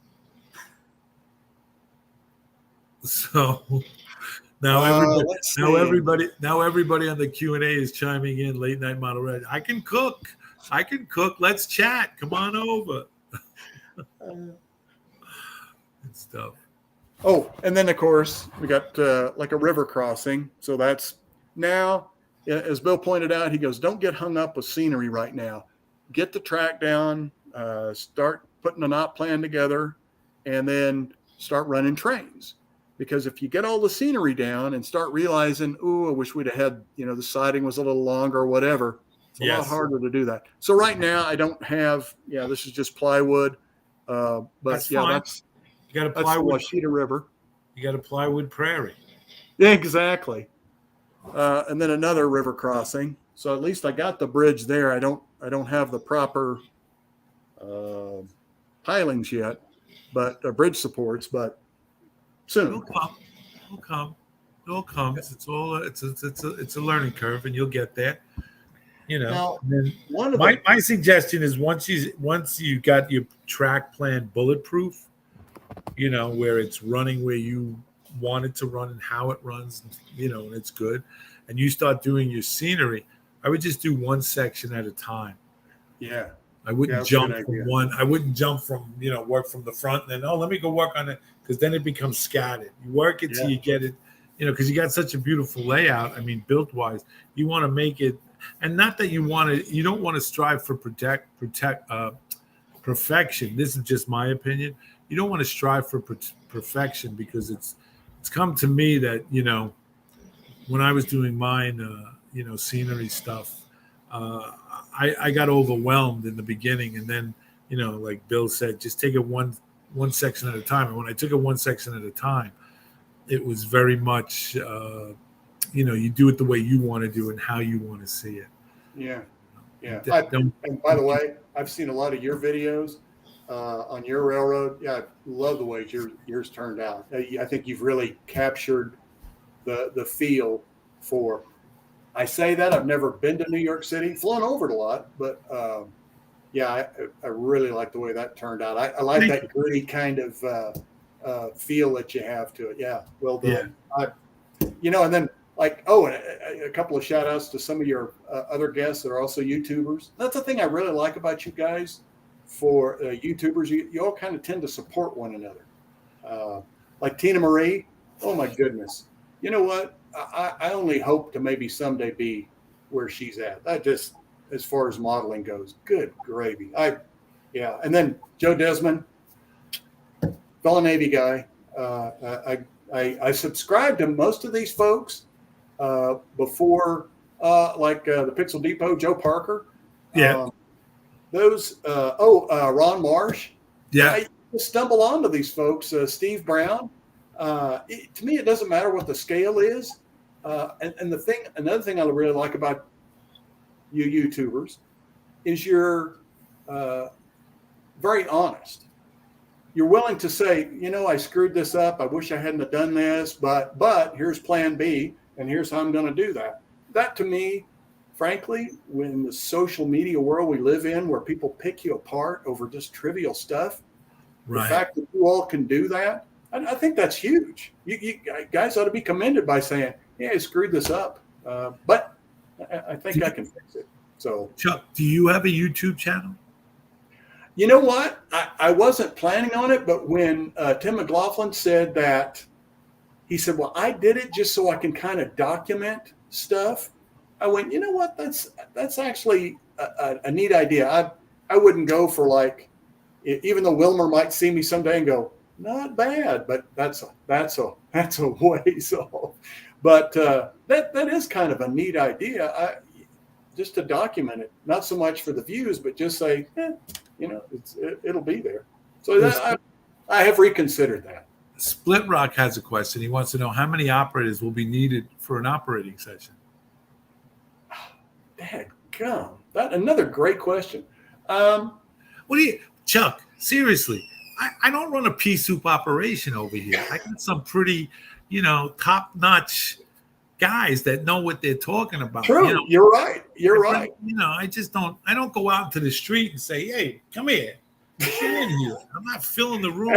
So now everybody on the Q&A is chiming in. Late Night Model Red. I can cook. Let's chat. Come on over. Good stuff. Oh, and then of course we got like a river crossing. So that's now, as Bill pointed out, he goes, don't get hung up with scenery right now. Get the track down, start putting an op plan together, and then start running trains. Because if you get all the scenery down and start realizing, I wish we'd have had, the siding was a little longer or whatever, it's a lot harder to do that. So right now I don't have, this is just plywood. But that's fine. You got a plywood Washita River. You got a plywood prairie. Yeah, exactly. And then another river crossing. So at least I got the bridge there. I don't have the proper pilings yet, but bridge supports. But soon It'll come. It's a learning curve, and you'll get there. Now, my suggestion is once you got your track plan bulletproof, where it's running where you want it to run and how it runs, and it's good, and you start doing your scenery, I would just do one section at a time. Yeah. I wouldn't jump from one. I wouldn't jump from, work from the front and then, let me go work on it, because then it becomes scattered. You work it till you get it, because you got such a beautiful layout. I mean, built wise, you want to make it, and not that you don't want to strive for perfection. This is just my opinion. you don't want to strive for perfection, because it's come to me that, when I was doing mine, scenery stuff, I got overwhelmed in the beginning, and then, like Bill said, just take it one section at a time. And when I took it one section at a time, it was very much, you do it the way you want to do and how you want to see it. Yeah. And by the way, I've seen a lot of your videos on your railroad. Yeah, I love the way yours turned out. I think you've really captured the feel for. I say that I've never been to New York City, flown over it a lot, but I really like the way that turned out. I like that gritty kind of feel that you have to it. Yeah, well done. Yeah. And then a couple of shout outs to some of your other guests that are also YouTubers. That's the thing I really like about you guys. For YouTubers, you all kind of tend to support one another. Like Tina Marie, oh my goodness. You know what? I only hope to maybe someday be where she's at. That just, as far as modeling goes, good gravy. And then Joe Desmond, fellow Navy guy. I subscribed to most of these folks before, the Pixel Depot, Joe Parker. Yeah. Ron Marsh. Yeah. I stumble onto these folks. Steve Brown. To me, it doesn't matter what the scale is. And another thing I really like about you YouTubers is you're very honest. You're willing to say, I screwed this up. I wish I hadn't have done this, but here's plan B, and here's how I'm going to do that. That to me, frankly, when the social media world we live in, where people pick you apart over just trivial stuff, right. The fact that you all can do that, I think that's huge. You guys ought to be commended by saying, "Yeah, I screwed this up, but I think I can fix it." So, Chuck, do you have a YouTube channel? You know what? I wasn't planning on it, but when Tim McLaughlin said that, he said, "Well, I did it just so I can kind of document stuff." I went, you know what? That's actually a neat idea. I wouldn't go for even though Wilmer might see me someday and go, not bad, but that's a ways off. But that is kind of a neat idea. Just to document it, not so much for the views, but just say, it'll be there. So I have reconsidered that. Split Rock has a question. He wants to know how many operators will be needed for an operating session. Dadgum. That another great question. Chuck, seriously, I don't run a pea soup operation over here. I got some pretty, top-notch guys that know what they're talking about. True. You're right. I don't go out into the street and say, "Hey, come here. Get in here." I'm not filling the room.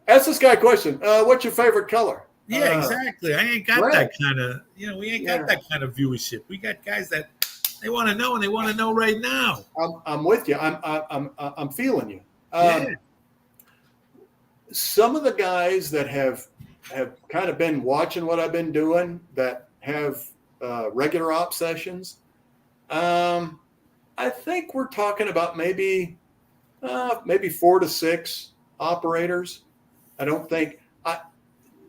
Ask this guy a question. What's your favorite color? Yeah, exactly. I ain't got red. that kind of, we ain't got that kind of viewership. We got guys that they want to know, and they want to know right now. I'm with you. I'm feeling you. Some of the guys that have kind of been watching what I've been doing that have regular op sessions, I think we're talking about maybe 4 to 6 operators. I don't think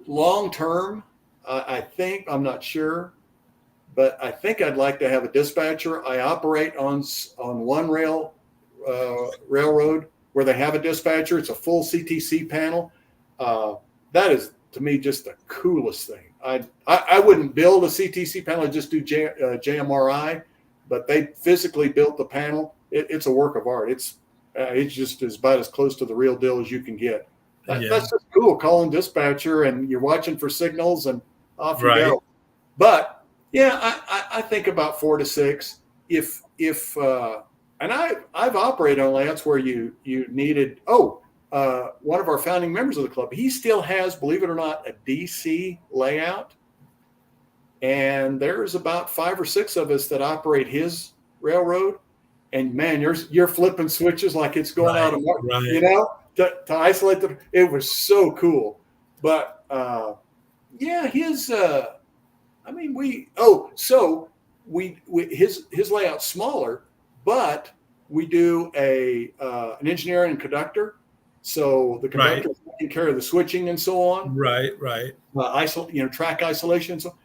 long term. I'm not sure, but I think I'd like to have a dispatcher. I operate on one railroad where they have a dispatcher. It's a full CTC panel. That is, to me, just the coolest thing. I wouldn't build a CTC panel. I'd just do JMRI, but they physically built the panel. It's a work of art. It's just about as close to the real deal as you can get. That's just cool. Calling dispatcher and you're watching for signals and off you go. But I think about 4 to 6. And I've operated on layouts where you needed. One of our founding members of the club, he still has, believe it or not, a DC layout. And there's about 5 or 6 of us that operate his railroad. And man, you're flipping switches like it's going out of to isolate them. It was so cool. But his his layout's smaller, but we do an engineer and conductor. so the Right. conductor is taking care of the switching and so on, Right. track isolation. So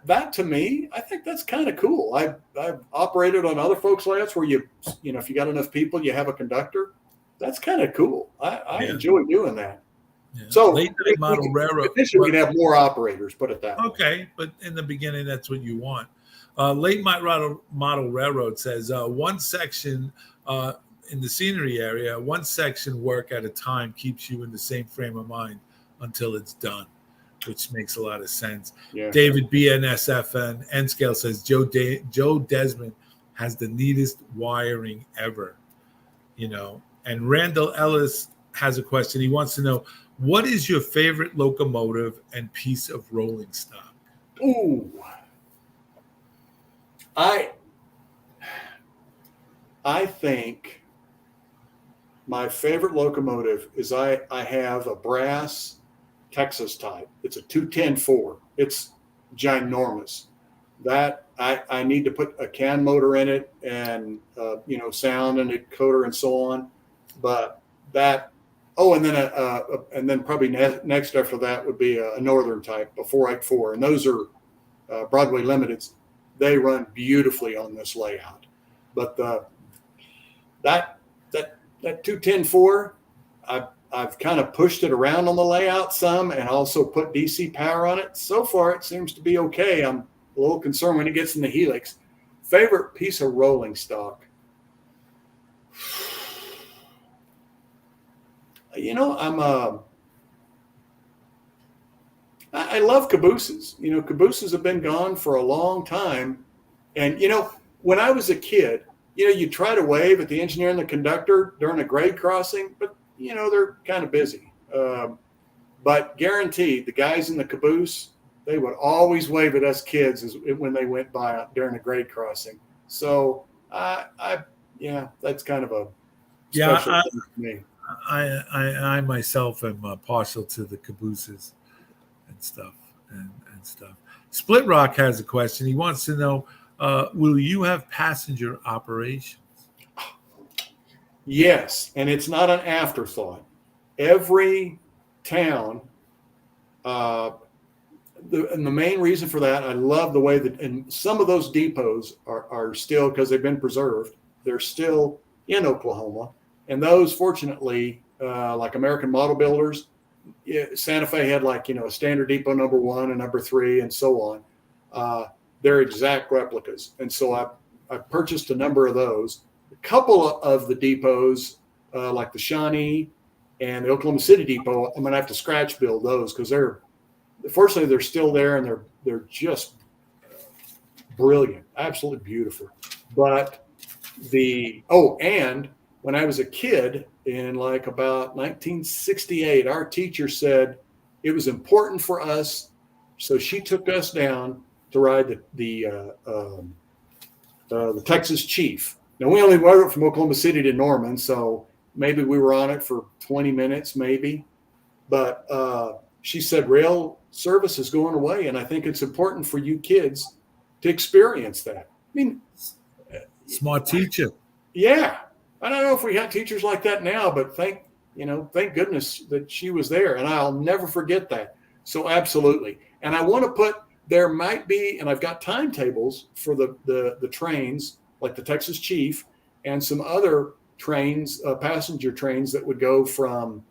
that to me, I think that's kind of cool. I've operated on other folks' layouts where if you got enough people, you have a conductor. That's kind of cool. I Yeah. enjoy doing that. Yeah. So late night model railroad. we can have more operators. Put it that way. Okay, but in the beginning, that's what you want. Late night model railroad says one section in the scenery area, one section work at a time keeps you in the same frame of mind until it's done, which makes a lot of sense. Yeah. David BNSF and N Scale says Joe Desmond has the neatest wiring ever, And Randall Ellis has a question. He wants to know, what is your favorite locomotive and piece of rolling stock? Ooh. I think my favorite locomotive is I have a brass Texas type. It's a 210-4. It's ginormous. That I need to put a can motor in it and sound and encoder and so on. But that and then probably next after that would be a northern type, a 484, and those are Broadway Limiteds. They run beautifully on this layout. But that 210-4, I've kind of pushed it around on the layout some and also put DC power on it. So far, it seems to be okay. I'm a little concerned when it gets in the helix. Favorite piece of rolling stock? I love cabooses. Cabooses have been gone for a long time. And, when I was a kid, you try to wave at the engineer and the conductor during a grade crossing, but, they're kind of busy. But guaranteed, the guys in the caboose, they would always wave at us kids when they went by during a grade crossing. So, that's kind of a special thing for me. I myself am partial to the cabooses and stuff and stuff. Split Rock has a question. He wants to know, will you have passenger operations? Yes, and it's not an afterthought. Every town, and the main reason for that, I love the way that, and some of those depots are still, because they've been preserved, they're still in Oklahoma. And those, fortunately, like American Model Builders, Santa Fe had a standard depot number 1 and number 3 and so on. They're exact replicas. And so I purchased a number of those. A couple of the depots, like the Shawnee and the Oklahoma City depot, I'm going to have to scratch build those because fortunately they're still there and they're just brilliant, absolutely beautiful. But and when I was a kid in about 1968, our teacher said it was important for us. So she took us down to ride the Texas Chief. Now we only rode it from Oklahoma City to Norman, so maybe we were on it for 20 minutes, maybe. But she said rail service is going away, and I think it's important for you kids to experience that. I mean, smart teacher. Yeah. I don't know if we got teachers like that now, but thank goodness that she was there, and I'll never forget that. So absolutely. And I want to there might be, and I've got timetables for the trains, like the Texas Chief and some other trains, passenger trains that would go from,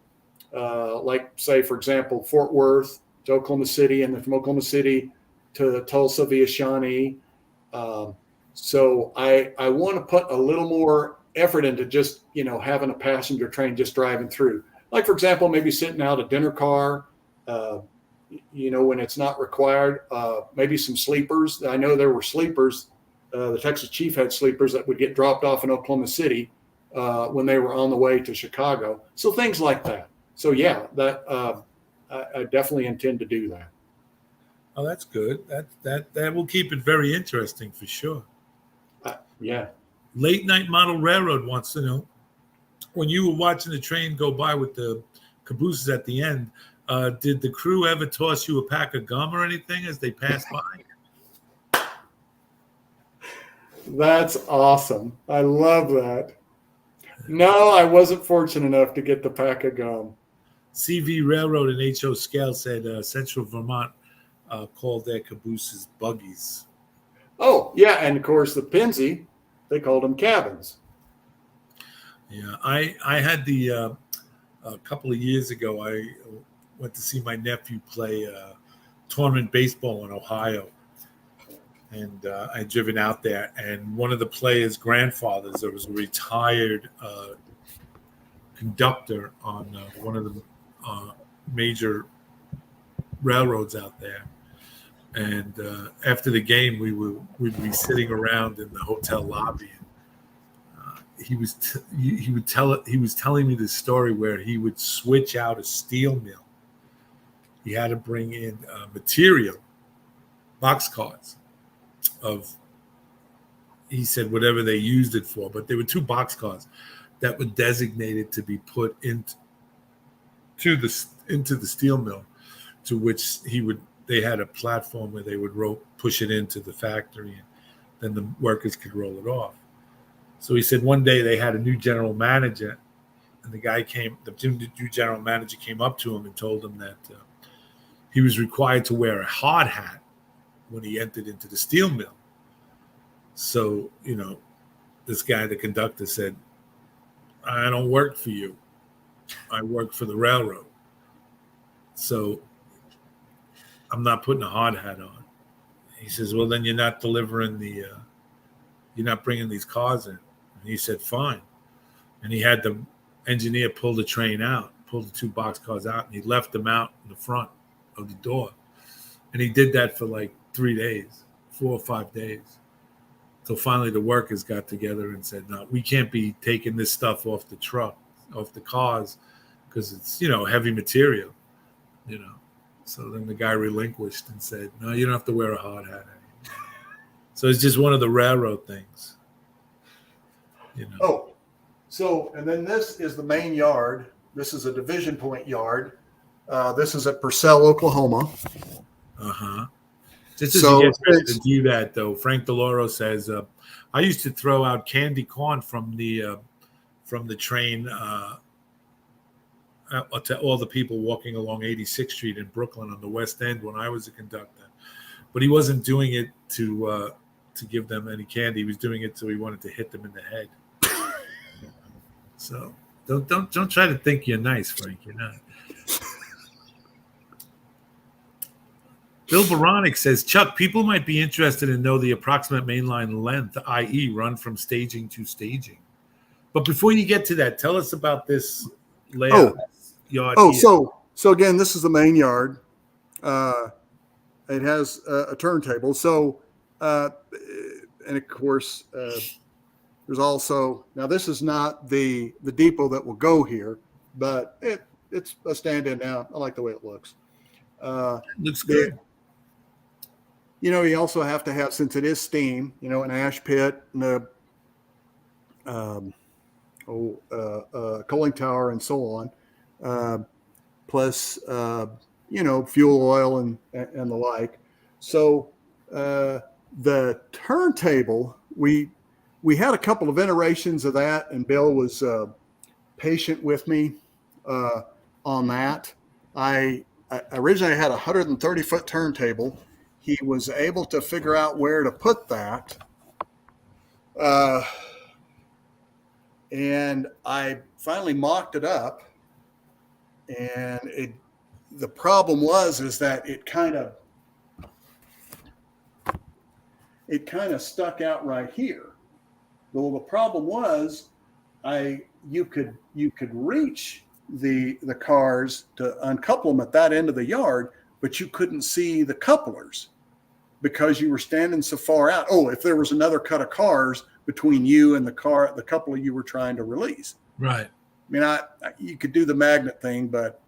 say, for example, Fort Worth to Oklahoma City, and then from Oklahoma City to Tulsa via Shawnee. So I want to put a little more effort into just, having a passenger train just driving through. Like, for example, maybe sitting out a dinner car, when it's not required, maybe some sleepers. I know there were sleepers. The Texas Chief had sleepers that would get dropped off in Oklahoma City when they were on the way to Chicago. So things like that. So yeah, I definitely intend to do that. Oh, that's good. That will keep it very interesting for sure. Yeah. Late Night Model Railroad wants to know, when you were watching the train go by with the cabooses at the end, did the crew ever toss you a pack of gum or anything as they passed by? That's awesome. I love that. No, I wasn't fortunate enough to get the pack of gum. CV Railroad and HO Scale said Central Vermont called their cabooses buggies. Oh, yeah, and of course the Pennsy, they called them cabins. Yeah, I had a couple of years ago, I went to see my nephew play tournament baseball in Ohio. And I'd driven out there, and one of the players' grandfathers, there was a retired conductor on one of the major railroads out there. And after the game, we'd be sitting around in the hotel lobby. And, he was telling me this story where he would switch out a steel mill. He had to bring in material, boxcars of, he said, whatever they used it for, but there were 2 boxcars that were designated to be put into the steel mill, to which they had a platform where they would push it into the factory, and then the workers could roll it off. So he said one day they had a new general manager, and the new general manager came up to him and told him that he was required to wear a hard hat when he entered into the steel mill. So, this guy, the conductor, said, I don't work for you. I work for the railroad. So I'm not putting a hard hat on. He says, well, then you're not delivering you're not bringing these cars in. And he said, fine. And he had the engineer pull the train out, pull the 2 boxcars out, and he left them out in the front of the door. And he did that for like 4 or 5 days. So finally the workers got together and said, no, we can't be taking this stuff off the truck, off the cars, because it's, heavy material, So then the guy relinquished and said, no, you don't have to wear a hard hat anymore. So it's just one of the railroad things, Oh, so, and then this is the main yard. This is a division point yard. This is at Purcell, Oklahoma. Uh-huh. Just as So you get ready to do that, though, Frank DeLauro says, I used to throw out candy corn from the train to all the people walking along 86th Street in Brooklyn on the West End when I was a conductor. But he wasn't doing it to give them any candy. He was doing it so he wanted to hit them in the head. So don't try to think you're nice, Frank. You're not. Bill Baronic says, Chuck, people might be interested in know the approximate mainline length, i.e. run from staging to staging. But before you get to that, tell us about this layout yard. Oh, here. so again, this is the main yard. It has a turntable. So, and of course, there's also, now this is not the depot that will go here, but it's a stand-in now. I like the way it looks. Looks good. You also have to have, since it is steam, an ash pit and a coaling tower and so on, plus fuel oil and the like. So the turntable, we had a couple of iterations of that, and Bill was patient with me on that. I originally had a 130-foot turntable. He was able to figure out where to put that. And I finally mocked it up. And the problem was that it kind of stuck out right here. Well, the problem was you could reach the cars to uncouple them at that end of the yard, but you couldn't see the couplers because you were standing so far out. Oh, if there was another cut of cars between you and the coupler you were trying to release. Right. I mean, you could do the magnet thing, but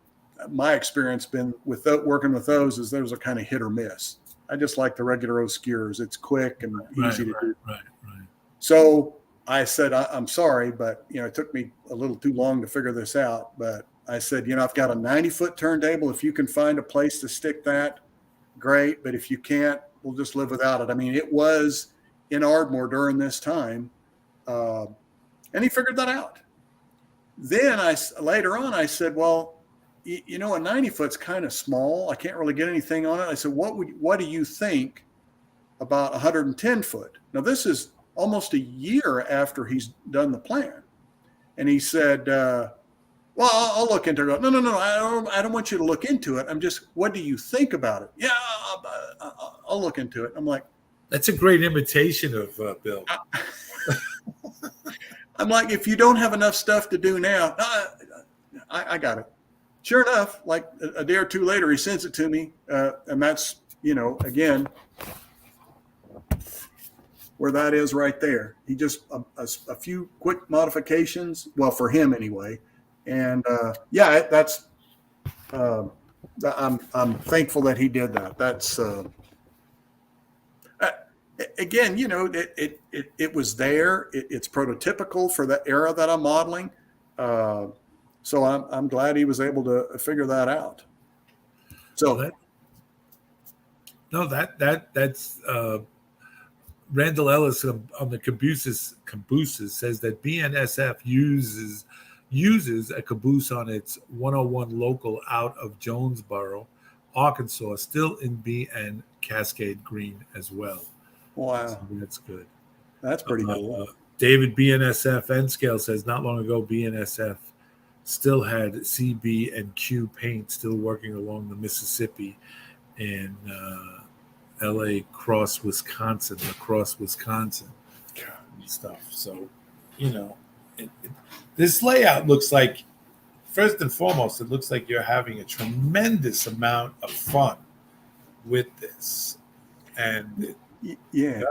my experience been with working with those is those are kind of hit or miss. I just like the regular old skewers. It's quick and easy to do. Right. So I said, I'm sorry, but it took me a little too long to figure this out. But I said, I've got a 90-foot turntable. If you can find a place to stick that, great. But if you can't, we'll just live without it. I mean, it was in Ardmore during this time, and he figured that out. then later on, I said, well, you know, a 90 foot's kind of small. I can't really get anything on it. I said, what do you think about 110 foot? Now, this is almost a year after he's done the plan. And he said, well, I'll look into it. No, I don't want you to look into it. I'm just, what do you think about it? Yeah, I'll look into it. I'm like, That's a great imitation of Bill. I'm like, if you don't have enough stuff to do now, I got it. Sure enough, like a day or two later, he sends it to me. And that's, you know, again, where that is right there. He just, a few quick modifications, well, for him anyway. And yeah, that's, I'm thankful that he did that. That's, again, you know, it was there. It's prototypical for the era that I'm modeling. So I'm glad he was able to figure that out. So that's Randall Ellis on the Cabooses says that BNSF uses a caboose on its 101 local out of Jonesboro, Arkansas, still in B and Cascade Green as well. Wow, so that's good. That's pretty cool. David BNSF N Scale says not long ago BNSF still had CB and Q paint still working along the Mississippi and LA Cross, Wisconsin, and stuff. So, you know, this layout looks like, first and foremost, it looks like you're having a tremendous amount of fun with this. And yeah.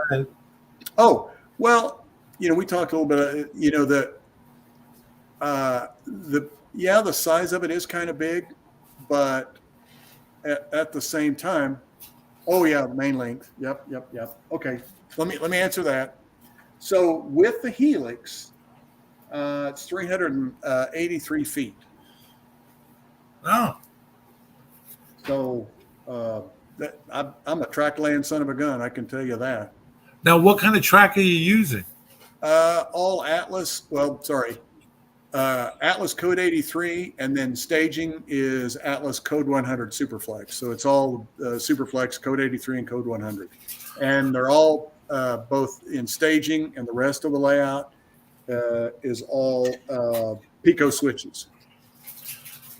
Oh, well, you know, we talked a little bit, you know, the size of it is kind of big, but at the same time, oh yeah, the main length. Yep. Okay. Let me answer that. So with the Helix, it's 383 feet. oh, So I'm a track laying son of a gun. I can tell you that. now what kind of track are you using? All Atlas. Well, sorry. Atlas Code 83, and then staging is Atlas Code 100 Superflex. So it's all Superflex, Code 83, and Code 100. And they're all both in staging, and the rest of the layout is all Pico switches.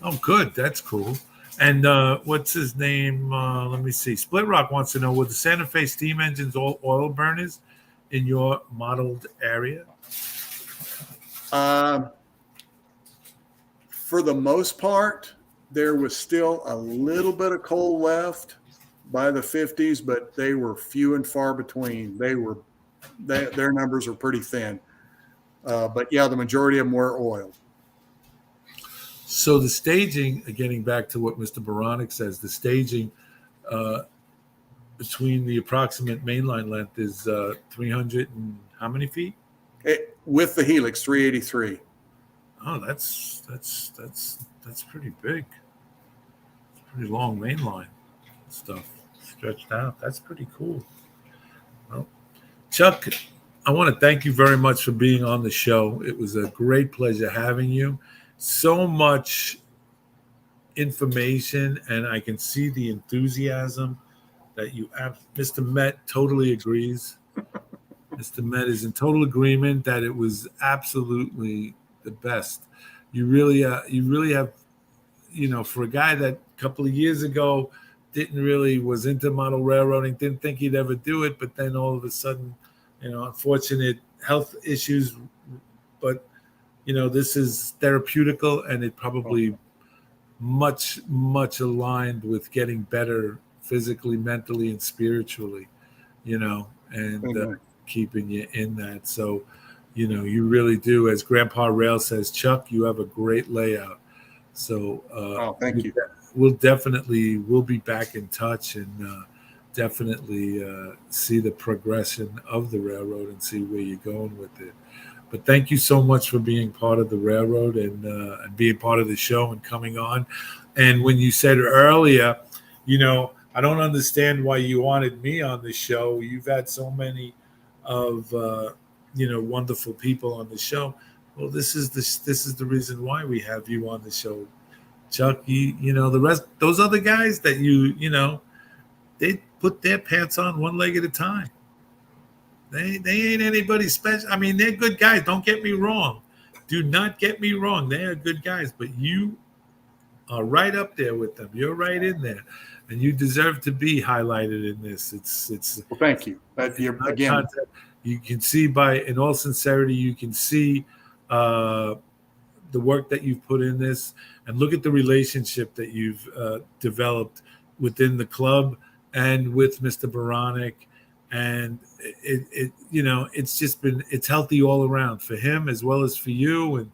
Oh, good. That's cool. And what's his name? Let me see. Split Rock wants to know, were the Santa Fe steam engines all oil burners in your modeled area? For the most part, there was still a little bit of coal left by the 50s, but they were few and far between. Their numbers were pretty thin. But yeah, the majority of them were oil. So the staging, getting back to what Mr. Baranik says, the staging between the approximate mainline length is 300 and how many feet? With the Helix, 383. Oh, that's pretty big. It's pretty long mainline stuff stretched out. That's pretty cool. Well, Chuck, I want to thank you very much for being on the show. It was a great pleasure having you. So much information, and I can see the enthusiasm that you have. Mr. Met totally agrees. Mr. Met is in total agreement that it was absolutely the best. You really have, you know, for a guy that a couple of years ago was into model railroading, didn't think he'd ever do it, but then all of a sudden, you know, unfortunate health issues, but you know, this is therapeutical, and it probably much aligned with getting better physically, mentally, and spiritually, you know, and keeping you in that. So, you know, you really do. As Grandpa Rail says, Chuck, you have a great layout. So thank you. We'll be back in touch, and definitely see the progression of the railroad and see where you're going with it. But thank you so much for being part of the railroad and being part of the show and coming on. And when you said earlier, you know, I don't understand why you wanted me on the show. You've had so many of, you know, wonderful people on the show. Well, this is the reason why we have you on the show, Chuck. You know the rest, those other guys that you know, they put their pants on one leg at a time. They ain't anybody special. I mean, they're good guys. Don't get me wrong. Do not get me wrong. They are good guys, but you are right up there with them. You're right in there, and you deserve to be highlighted in this. It's. Well, thank you. Again, you can see in all sincerity, you can see the work that you've put in this, and look at the relationship that you've developed within the club and with Mr. Baranek. And it you know, it's healthy all around for him as well as for you and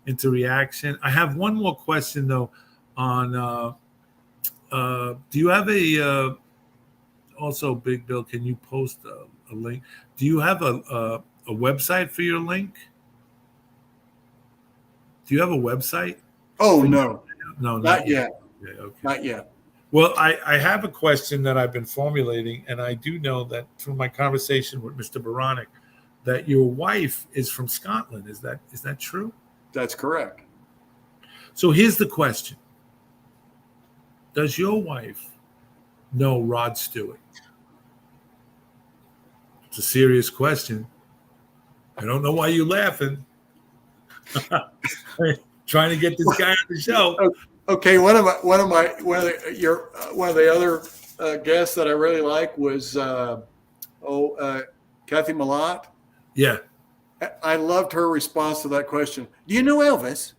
into reaction. I have one more question though on do you have a also, Big Bill, can you post a link? Do you have a website for your link? Do you have a website? oh no, No, not yet. Yeah, okay. Not yet. Well, I have a question that I've been formulating, and I do know that through my conversation with Mr. Baranek, that your wife is from Scotland. Is that true? That's correct. So here's the question: does your wife know Rod Stewart? It's a serious question. I don't know why you're laughing. Trying to get this guy on the show. Okay, one of the other guests that I really like was Kathy Malott. Yeah. I loved her response to that question. Do you know Elvis?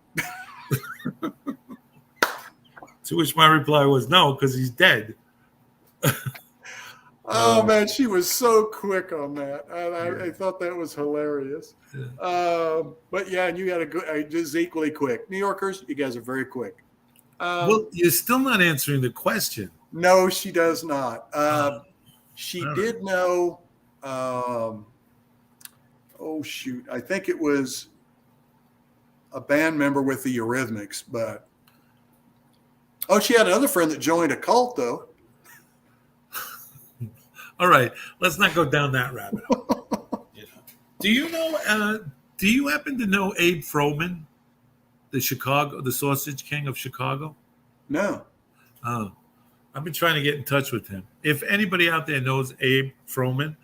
To which my reply was no, because he's dead. Oh man, she was so quick on that, and I thought that was hilarious. Yeah. But yeah, and you got just equally quick. New Yorkers, you guys are very quick. Well, you're still not answering the question. No, she does not. She all did know. Oh shoot, I think it was a band member with the Eurythmics, but she had another friend that joined a cult though. All right, let's not go down that rabbit hole. You know. Do you know? Do you happen to know Abe Froman, the Sausage King of Chicago? No. Oh, I've been trying to get in touch with him. If anybody out there knows Abe Froman,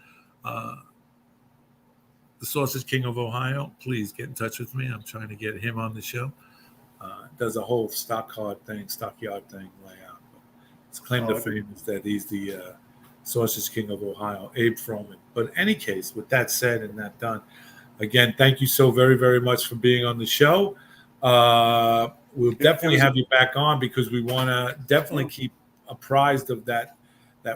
the Sausage King of Ohio, please get in touch with me. I'm trying to get him on the show. Does a whole stockyard thing layout. His claim to fame is that he's the Sausage King of Ohio, Abe Froman. But in any case, with that said and that done, again, thank you so very, very much for being on the show. We'll definitely have you back on because we want to definitely keep apprised of that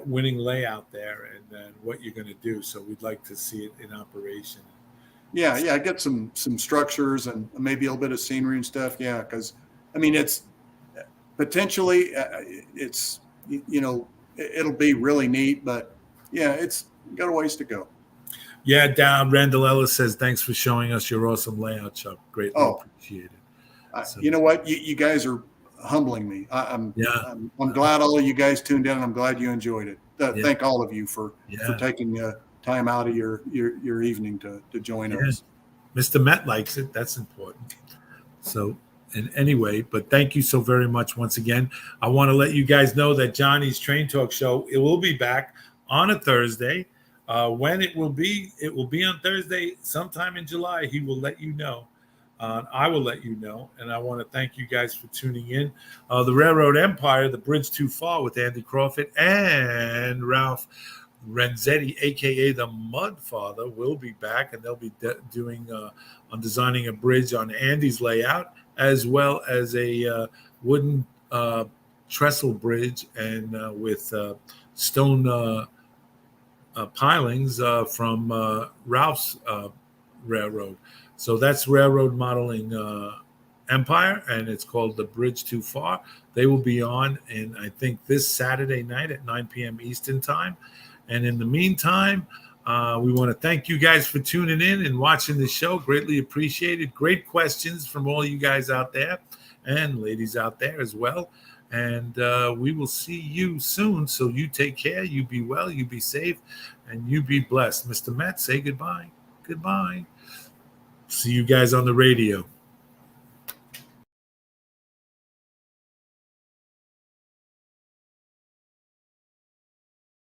winning layout there and what you're going to do. So we'd like to see it in operation. Yeah. Get some structures and maybe a little bit of scenery and stuff. Yeah, because I mean, it's potentially it's it'll be really neat, but yeah, it's got a ways to go. Yeah, Randall Ellis says thanks for showing us your awesome layout, Chuck. Greatly appreciated. So, you know what? You guys are humbling me. I'm glad all of you guys tuned in, and I'm glad you enjoyed it. Thank all of you for taking time out of your evening to join us. Mr. Met likes it. That's important. So, and anyway, but thank you so very much once again. I want to let you guys know that Johnny's Train Talk Show, it will be back on a Thursday. When it will be on Thursday, sometime in July. He will let you know. I will let you know. And I want to thank you guys for tuning in. The Railroad Empire, The Bridge Too Far with Andy Crawford and Ralph Renzetti, a.k.a. the Mud Father, will be back. And they'll be doing on designing a bridge on Andy's layout, as well as a wooden trestle bridge and with stone pilings from Ralph's railroad. So that's Railroad Modeling Empire, and it's called The Bridge Too Far. They will be on, and I think this Saturday night at 9 p.m. Eastern Time. And in the meantime, we want to thank you guys for tuning in and watching the show. Greatly appreciated. Great questions from all you guys out there and ladies out there as well. And we will see you soon. So you take care. You be well. You be safe. And you be blessed. Mr. Met, say goodbye. Goodbye. See you guys on the radio.